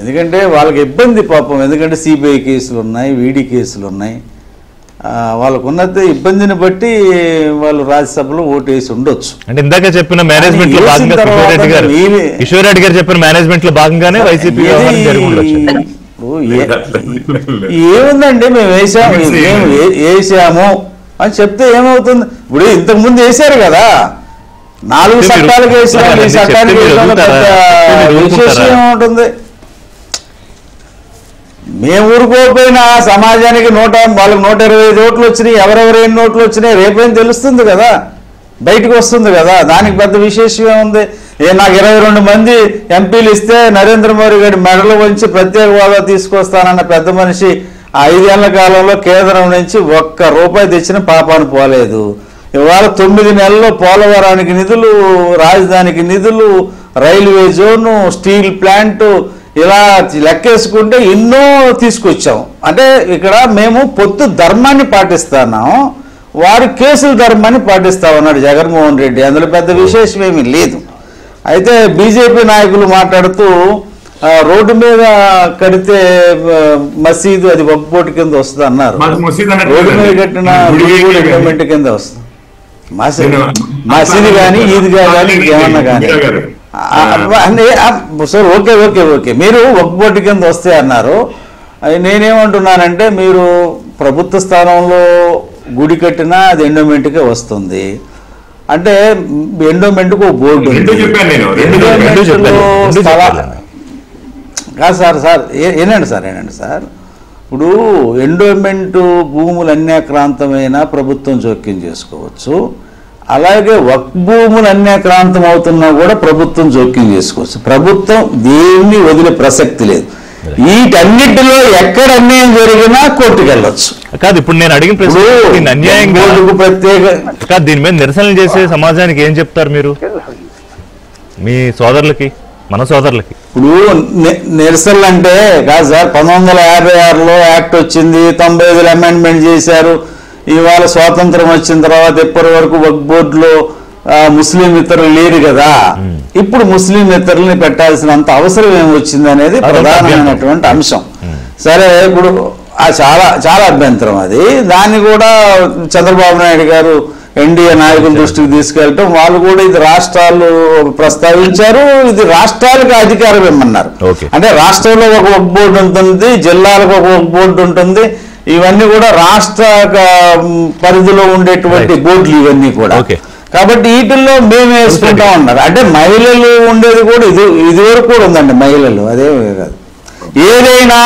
Speaker 2: ఎందుకంటే వాళ్ళకి ఇబ్బంది పాపం, ఎందుకంటే సిబిఐ కేసులు ఉన్నాయి, ఈడీ కేసులు ఉన్నాయి. వాళ్ళకు ఉన్నది ఇబ్బందిని బట్టి వాళ్ళు రాజ్యసభలో ఓటు వేసి ఉండొచ్చు.
Speaker 1: అంటే ఇందాక చెప్పిన మేనేజ్మెంట్ లో భాగంగా కిషోర్ రెడ్డి గారు చెప్పిన మేనేజ్మెంట్ లో భాగంగానే వైసీపీ
Speaker 2: ఏముందండి, మేము వేసాము అని చెప్తే ఏమవుతుంది? ఇప్పుడు ఇంతకు ముందు వేశారు కదా, 4 చట్టాలకు వేసాము, ఈ చట్టానికి విశేషం ఏముంటుంది? మేము ఊరుకోకపోయినా సమాజానికి వాళ్ళకి 125 ఓట్లు వచ్చినాయి, ఎవరెవరు ఎన్ని ఓట్లు వచ్చినాయి రేపేం తెలుస్తుంది కదా, బయటకు వస్తుంది కదా. దానికి పెద్ద విశేషం ఏముంది? నాకు 22 మంది ఎంపీలు ఇస్తే నరేంద్ర మోడీ గారి మెడలు వంచి ప్రత్యేక హోదా తీసుకొస్తానన్న పెద్ద మనిషి 5 ఏళ్ల కాలంలో కేంద్రం నుంచి ₹1 తెచ్చిన పాపాను పోలేదు. ఇవాళ 9 నెలల్లో పోలవరానికి నిధులు, రాజధానికి నిధులు, రైల్వే జోను, స్టీల్ ప్లాంటు, ఇలా లెక్కేసుకుంటే ఎన్నో తీసుకొచ్చాం. అంటే ఇక్కడ మేము పొత్తు ధర్మాన్ని పాటిస్తున్నాం, వారు కేసుల ధర్మాన్ని పాటిస్తా ఉన్నాడు జగన్మోహన్ రెడ్డి. అందులో పెద్ద విశేషం ఏమీ లేదు. అయితే బీజేపీ నాయకులు మాట్లాడుతూ రోడ్డు మీద కడితే మసీదు అది వక్ఫ్ కింద వస్తుంది అన్నారు. రోడ్డు మీద కట్టిన ఎండోమెంట్ కింద వస్తుంది. మసీదు కానీ ఈద్గా కానీ ఏమన్నా కానీ సార్ ఓకే ఓకే ఓకే మీరు వక్ఫ్ కింద వస్తే అన్నారు. నేనేమంటున్నానంటే మీరు ప్రభుత్వ స్థానంలో గుడి కట్టినా అది ఎండోమెంట్కే వస్తుంది. అంటే ఎండోమెంట్కు బోర్డు కాదు సార్ ఏనండి సార్ ఇప్పుడు ఎండోమెంట్ భూములు అన్యాక్రాంతమైన ప్రభుత్వం జోక్యం చేసుకోవచ్చు, అలాగే వక్ఫ్ భూములు అన్యాక్రాంతం అవుతున్నా కూడా ప్రభుత్వం జోక్యం చేసుకోవచ్చు. ప్రభుత్వం దేన్ని వదిలే ప్రసక్తి లేదు. వీటన్నిటిలో ఎక్కడ అన్యాయం జరిగినా కోర్టుకు వెళ్ళొచ్చు.
Speaker 1: కాదు ఇప్పుడు నేను అడిగిన ప్రశ్న అన్యాయంగా
Speaker 2: ప్రత్యేక
Speaker 1: కాదు, దీని మీద నిరసనలు చేసే సమాజానికి ఏం చెప్తారు మీరు, మీ సోదరులకి, మన సోదరులకి?
Speaker 2: ఇప్పుడు నిరసనలు అంటే కాదు సార్, 1956లో యాక్ట్ వచ్చింది, 95లో అమెండ్మెంట్ చేశారు. ఇవాళ స్వాతంత్రం వచ్చిన తర్వాత ఇప్పటి వరకు వక్ఫ్ బోర్డులో ముస్లిం ఇతరులు లేరు కదా, ఇప్పుడు ముస్లిం ఇతరులని పెట్టాల్సినంత అవసరం ఏమొచ్చింది అనేది ప్రధానమైనటువంటి అంశం. సరే ఇప్పుడు చాలా చాలా అభ్యంతరం అది. దాన్ని కూడా చంద్రబాబు నాయుడు గారు ఎన్డీఏ నాయకుల దృష్టికి తీసుకెళ్ళటం, వాళ్ళు కూడా ఇది రాష్ట్రాలు ప్రస్తావించారు, ఇది రాష్ట్రాలకు అధికారం ఇమ్మన్నారు. అంటే రాష్ట్రంలో ఒక వక్ఫ్ బోర్డు ఉంటుంది, జిల్లాలకు ఒక వక్ఫ్ బోర్డు ఉంటుంది, ఇవన్నీ కూడా రాష్ట్ర పరిధిలో ఉండేటువంటి బోర్డులు ఇవన్నీ కూడా. కాబట్టి వీటిల్లో మేము వేసుకుంటా ఉన్నారు. అంటే మహిళలు ఉండేది కూడా ఇదివరకు కూడా ఉందండి, మహిళలు అదే కాదు. ఏదైనా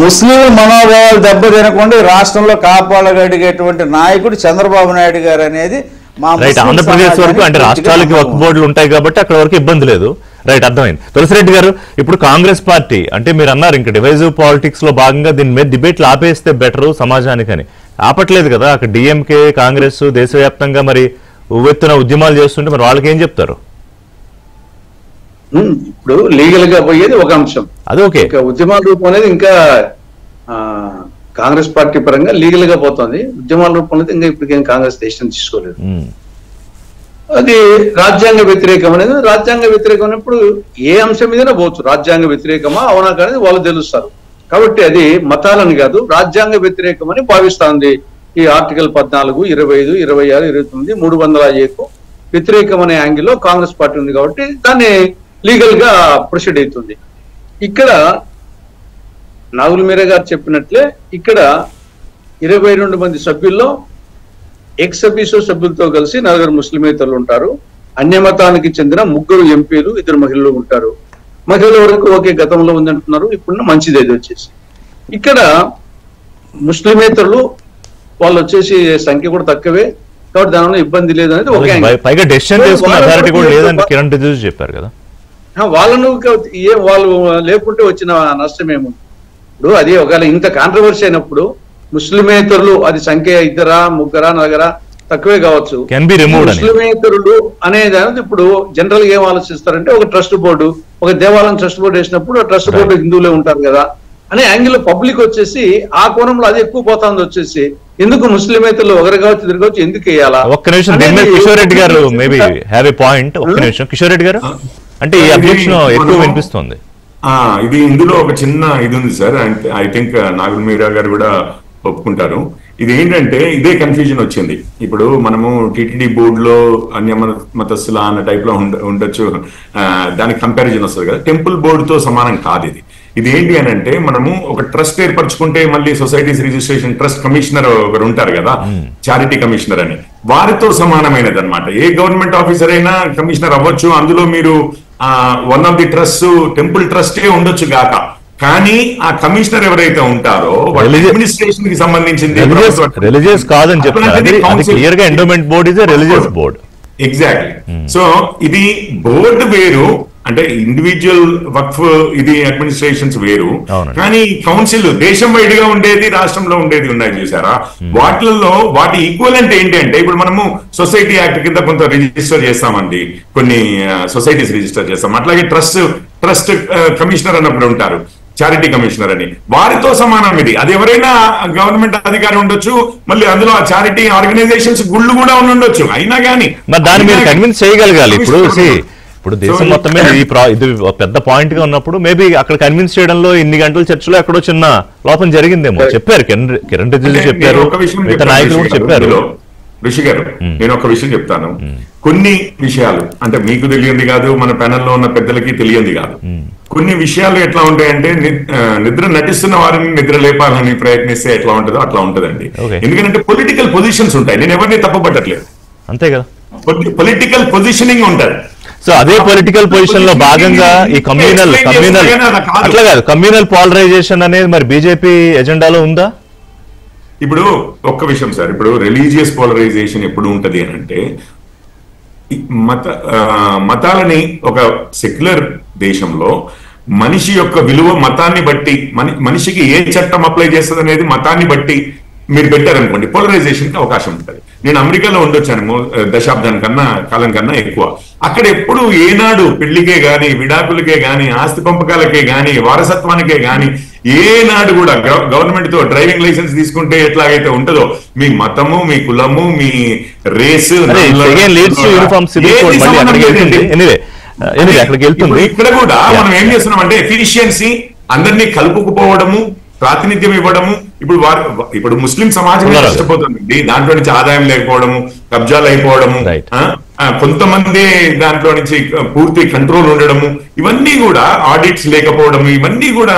Speaker 2: ముస్లిం మనోభావాలు దెబ్బతినకుండా రాష్ట్రంలో కాపాడగలిగేటువంటి నాయకుడు చంద్రబాబు నాయుడు గారు అనేది మా
Speaker 1: ఆంధ్రప్రదేశ్ వరకు. అంటే రాష్ట్రాలకి వక్ఫ్ బోర్డులు ఉంటాయి కాబట్టి అక్కడ వరకు ఇబ్బంది లేదు. రైట్, అర్థమైంది. తులసిరెడ్డి గారు, ఇప్పుడు కాంగ్రెస్ పార్టీ అంటే మీరు అన్నారు ఇంకా డివైజివ్ పాలిటిక్స్ లో భాగంగా దీని మీద డిబేట్లు ఆపేస్తే బెటర్ సమాజానికని. ఆపట్లేదు కదా, అక్కడ డిఎంకే కాంగ్రెస్ దేశవ్యాప్తంగా మరి ఉవ్వెత్తున ఉద్యమాలు చేస్తుంటే మరి వాళ్ళకి ఏం చెప్తారు?
Speaker 3: ఇప్పుడు లీగల్ గా పోయేది ఒక అంశం,
Speaker 1: అది ఓకే.
Speaker 3: ఉద్యమాల రూపం అనేది ఇంకా కాంగ్రెస్ పార్టీ పరంగా లీగల్ గా పోతుంది. ఉద్యమాల రూపం అనేది ఇంకా ఇప్పటికేం కాంగ్రెస్ దేశం తీసుకోలేదు. అది రాజ్యాంగ వ్యతిరేకం అనేది, రాజ్యాంగ వ్యతిరేకం అన్నప్పుడు ఏ అంశం మీదనే పోవచ్చు. రాజ్యాంగ వ్యతిరేకమా అవునా కానీ వాళ్ళు తెలుస్తారు. కాబట్టి అది మతాలని కాదు, రాజ్యాంగ వ్యతిరేకం అని భావిస్తుంది. ఈ ఆర్టికల్ 14, 25, 26, 29, 300A వ్యతిరేకం అనే యాంగిల్లో కాంగ్రెస్ పార్టీ ఉంది. కాబట్టి దాన్ని లీగల్ గా ప్రొసీడ్ అవుతుంది. ఇక్కడ నాగుల మీరా గారు చెప్పినట్లే ఇక్కడ 22 మంది సభ్యుల్లో ఎక్స్ అఫీషియో సభ్యులతో కలిసి 4 ముస్లిమేతరులు ఉంటారు. అన్యమతానికి చెందిన 3 ఎంపీలు, 2 మహిళలు ఉంటారు. మహిళల వరకు ఒకే గతంలో ఉందంటున్నారు. ఇప్పుడు మంచిది ఏది వచ్చేసి ఇక్కడ ముస్లిమేతరులు వాళ్ళు వచ్చేసి సంఖ్య కూడా తక్కువే, కాబట్టి దానిలో ఇబ్బంది లేదనేది ఒక
Speaker 1: పైగా డెసిషన్ తీసుకునే అథారిటీ కూడా లేదని కిరణ్ రిజిజు చెప్పారు కదా.
Speaker 3: వాళ్ళను వాళ్ళు లేకుంటే వచ్చిన నష్టం ఏముంది? ఇప్పుడు అది ఒకవేళ ఇంత కాంట్రవర్సీ అయినప్పుడు ముస్లిమేతరులు అది సంఖ్య 2, 3, 4 తక్కువే కావచ్చు. ముస్లిమేతరులు అనేది ఇప్పుడు జనరల్ గా ఏం ఆలోచిస్తారంటే ఒక ట్రస్ట్ బోర్డు, ఒక దేవాలయం ట్రస్ట్ బోర్డు వేసినప్పుడు ఆ ట్రస్ట్ బోర్డు హిందువులే ఉంటారు కదా అనే యాంగిల్ పబ్లిక్ వచ్చేసి ఆ కోణంలో అది ఎక్కువ పోతుంది. వచ్చేసి ఎందుకు ముస్లిమేతరులు ఒకరు కావచ్చు, ఇద్దరు కావచ్చు, ఎందుకు వేయాలా?
Speaker 1: ఒక్క నిమిషం, కిషోర్ రెడ్డి గారు మేబీ హ్యావ్ ఏ పాయింట్. ఒక్క నిమిషం కిషోర్ రెడ్డి గారు, అంటే ఈ అబ్జెక్షన్ ఎక్కువ వినిపిస్తుంది.
Speaker 5: ఇది ఇందులో ఒక చిన్న ఇది ఉంది సార్. ఐ థింక్ నాగుల మీరా గారు కూడా ఒప్పుకుంటారు. ఇది ఏంటంటే ఇదే కన్ఫ్యూజన్ వచ్చింది. ఇప్పుడు మనము టిటిడి బోర్డులో అన్య మతస్థుల అన్న టైప్ లో ఉండొచ్చు, దానికి కంపారిజన్ వస్తుంది కదా. టెంపుల్ బోర్డుతో సమానం కాదు ఇది. ఇది ఏంటి అని అంటే మనము ఒక ట్రస్ట్ ఏర్పరచుకుంటే మళ్ళీ సొసైటీస్ రిజిస్ట్రేషన్ ట్రస్ట్ కమిషనర్ ఒకరు ఉంటారు కదా, చారిటీ కమిషనర్ అని, వారితో సమానమైనది అనమాట. ఏ గవర్నమెంట్ ఆఫీసర్ అయినా కమిషనర్ అవ్వచ్చు. అందులో మీరు one of the trust temple ట్రస్టే ఉండొచ్చు గాక, కానీ ఆ కమిషనర్ ఎవరైతే ఉంటారో అడ్మినిస్ట్రేషన్ కి సంబంధించింది
Speaker 1: రిలీజియస్ కాదని చెప్తారు. Endowment board is religious board.
Speaker 5: Exactly. So ఇది బోర్డు వేరు, అంటే ఇండివిజువల్ వక్ఫ్ ఇది అడ్మినిస్ట్రేషన్స్ వేరు, కానీ కౌన్సిల్ దేశం వైడ్ గా ఉండేది, రాష్ట్రంలో ఉండేది ఉన్నాయి చూసారా. వాటిల్లో వాటి ఈక్వలెంట్ ఏంటి అంటే ఇప్పుడు మనము సొసైటీ యాక్ట్ కింద కొంత రిజిస్టర్ చేస్తామండి, కొన్ని సొసైటీస్ రిజిస్టర్ చేస్తాం. అట్లాగే ట్రస్ట్ కమిషనర్ అన్నప్పుడు ఉంటారు, చారిటీ కమిషనర్ అని, వారితో సమానం ఇది. అది ఎవరైనా గవర్నమెంట్ అధికారి ఉండొచ్చు, మళ్ళీ అందులో ఆ చారిటీ ఆర్గనైజేషన్స్ గుళ్ళు కూడా ఉండొచ్చు. అయినా కానీ
Speaker 1: దాన్ని మీరు కన్విన్స్ చేయగలగాలి. ఇప్పుడు దేశం మొత్తం మీద ఇది పెద్ద పాయింట్ గా ఉన్నప్పుడు మేబీ అక్కడ కన్విన్స్ చేయడంలో ఇన్ని గంటల చర్చలో ఎక్కడో చిన్న లోపం జరిగిందేమో. చెప్పారు కిరణ్ రిజిజు చెప్పారు, నాయకులు కూడా చెప్పారు.
Speaker 5: ఋషి గారు, నేను ఒక విషయం చెప్తాను. కొన్ని విషయాలు అంటే మీకు తెలియంది కాదు, మన ప్యానెల్లో ఉన్న పెద్దలకి తెలియంది కాదు. కొన్ని విషయాలు ఎట్లా ఉంటాయంటే నిద్ర నటిస్తున్న వారిని నిద్ర లేపాలని ప్రయత్నిస్తే ఎట్లా ఉంటుందో అట్లా ఉంటదండి. ఎందుకంటే పొలిటికల్ పొజిషన్స్ ఉంటాయి. నేను ఎవరిని తప్పుపట్టట్లేదు,
Speaker 1: అంతే కదా.
Speaker 5: పొలిటికల్ పొజిషనింగ్ ఉంటుంది.
Speaker 1: సో అదే పొలిటికల్ పొజిషన్ లో భాగంగా ఈ కమ్యూనల్ అట్లా కాదు, కమ్యూనల్ పాలరైజేషన్ అనేది మరి బీజేపీ ఎజెండాలో ఉందా?
Speaker 5: ఇప్పుడు ఒక్క విషయం సార్, ఇప్పుడు రిలీజియస్ పోలరైజేషన్ ఎప్పుడు ఉంటది అని అంటే మతాలని ఒక సెక్యులర్ దేశంలో మనిషి యొక్క విలువ మతాన్ని బట్టి, మనిషికి ఏ చట్టం అప్లై చేస్తుంది అనేది మతాన్ని బట్టి మీరు పెట్టారనుకోండి, పోలరైజేషన్ కి అవకాశం ఉంటుంది. నేను అమెరికాలో ఉండొచ్చాను కాలం కన్నా ఎక్కువ. అక్కడ ఎప్పుడు ఏనాడు పెళ్లికే గాని, విడాకులకే గాని, ఆస్తి పంపకాలకే గాని, వారసత్వానికే గాని ఏనాడు కూడా గవర్నమెంట్ తో డ్రైవింగ్ లైసెన్స్ తీసుకుంటే ఎట్లాగైతే ఉంటుందో మీ మతము, మీ కులము, మీ రేస్ ఇక్కడ కూడా మనం ఏం చేస్తున్నాం అంటే ఎఫిషియన్సీ, అందరినీ కలుపుకుపోవడము, ప్రాతినిధ్యం ఇవ్వడము. ఇప్పుడు ముస్లిం సమాజం నష్టపోతుంది, దాంట్లో నుంచి ఆదాయం లేకపోవడము, కబ్జాలు అయిపోవడము, కొంతమంది దాంట్లో నుంచి పూర్తి కంట్రోల్ ఉండడము, ఇవన్నీ కూడా ఆడిట్స్ లేకపోవడము, ఇవన్నీ కూడా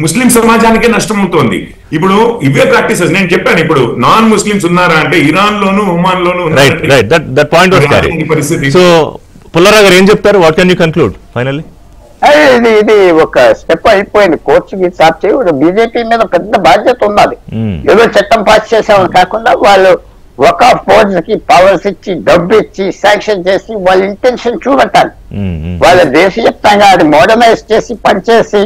Speaker 5: ముస్లిం సమాజానికే నష్టం అవుతోంది. ఇప్పుడు ఇవే ప్రాక్టీసెస్ నేను చెప్పాను. ఇప్పుడు నాన్ ముస్లిమ్స్ ఉన్నారా అంటే ఇరాన్ లోను, ఒమాన్ లోను పరిస్థితి.
Speaker 1: సో పుల్లారావు గారు ఏం చెప్తారు? What can you conclude finally?
Speaker 4: ఇది ఒక స్టెప్ అయిపోయింది. కోర్టుకి సాప్ చేయి. బీజేపీ మీద పెద్ద బాధ్యత ఉన్నది. ఏదో చట్టం పాస్ చేసామని కాకుండా వాళ్ళు ఒక ఫోర్స్ కి పవర్స్ ఇచ్చి డబ్బు ఇచ్చి శాంక్షన్ చేసి వాళ్ళ ఇంటెన్షన్ చూపెట్టాలి. వాళ్ళ దేశవ్యాప్తంగా అది మోడర్నైజ్ చేసి పనిచేసి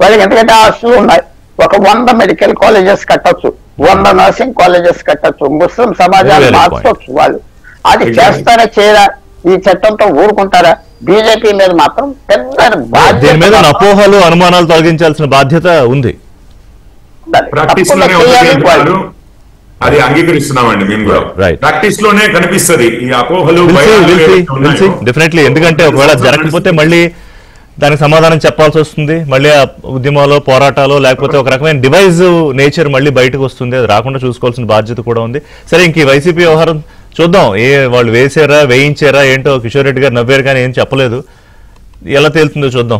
Speaker 4: వాళ్ళకి ఎందుకంటే ఆస్తులు ఉన్నాయి. ఒక 100 మెడికల్ కాలేజెస్ కట్టొచ్చు, 100 నర్సింగ్ కాలేజెస్ కట్టొచ్చు, ముస్లిం సమాజాన్ని మార్చవచ్చు. వాళ్ళు అది చేస్తారా చేయరా? ఈ చట్టంతో ఊరుకుంటారా? బీజేపీ మీద మాత్రం పెద్ద
Speaker 1: దీని మీద అపోహలు అనుమానాలు తొలగించాల్సిన బాధ్యత ఉంది.
Speaker 5: ప్రాక్టీస్ లోనే ఉంటుంది, అది అంగీకరిస్తున్నామండి మేము కూడా. ప్రాక్టీస్ లోనే కనిపిస్తుంది ఈ అపోహలు.
Speaker 1: డెఫినెట్లీ, ఎందుకంటే ఒకవేళ జరగకపోతే మళ్ళీ దానికి సమాధానం చెప్పాల్సి వస్తుంది. మళ్ళీ ఆ ఉద్యమాలు పోరాటాలు లేకపోతే ఒక రకమైన డివైజ్ నేచర్ మళ్ళీ బయటకు వస్తుంది. అది రాకుండా చూసుకోవాల్సిన బాధ్యత కూడా ఉంది. సరే, ఇంక వైసీపీ వ్యవహారం చూద్దాం. వాళ్ళు వేసారా వేయించారా ఏంటో కిషోర్ రెడ్డి గారు నవ్వారు కానీ ఏం చెప్పలేదు. ఎలా తేలుతుందో చూద్దాం.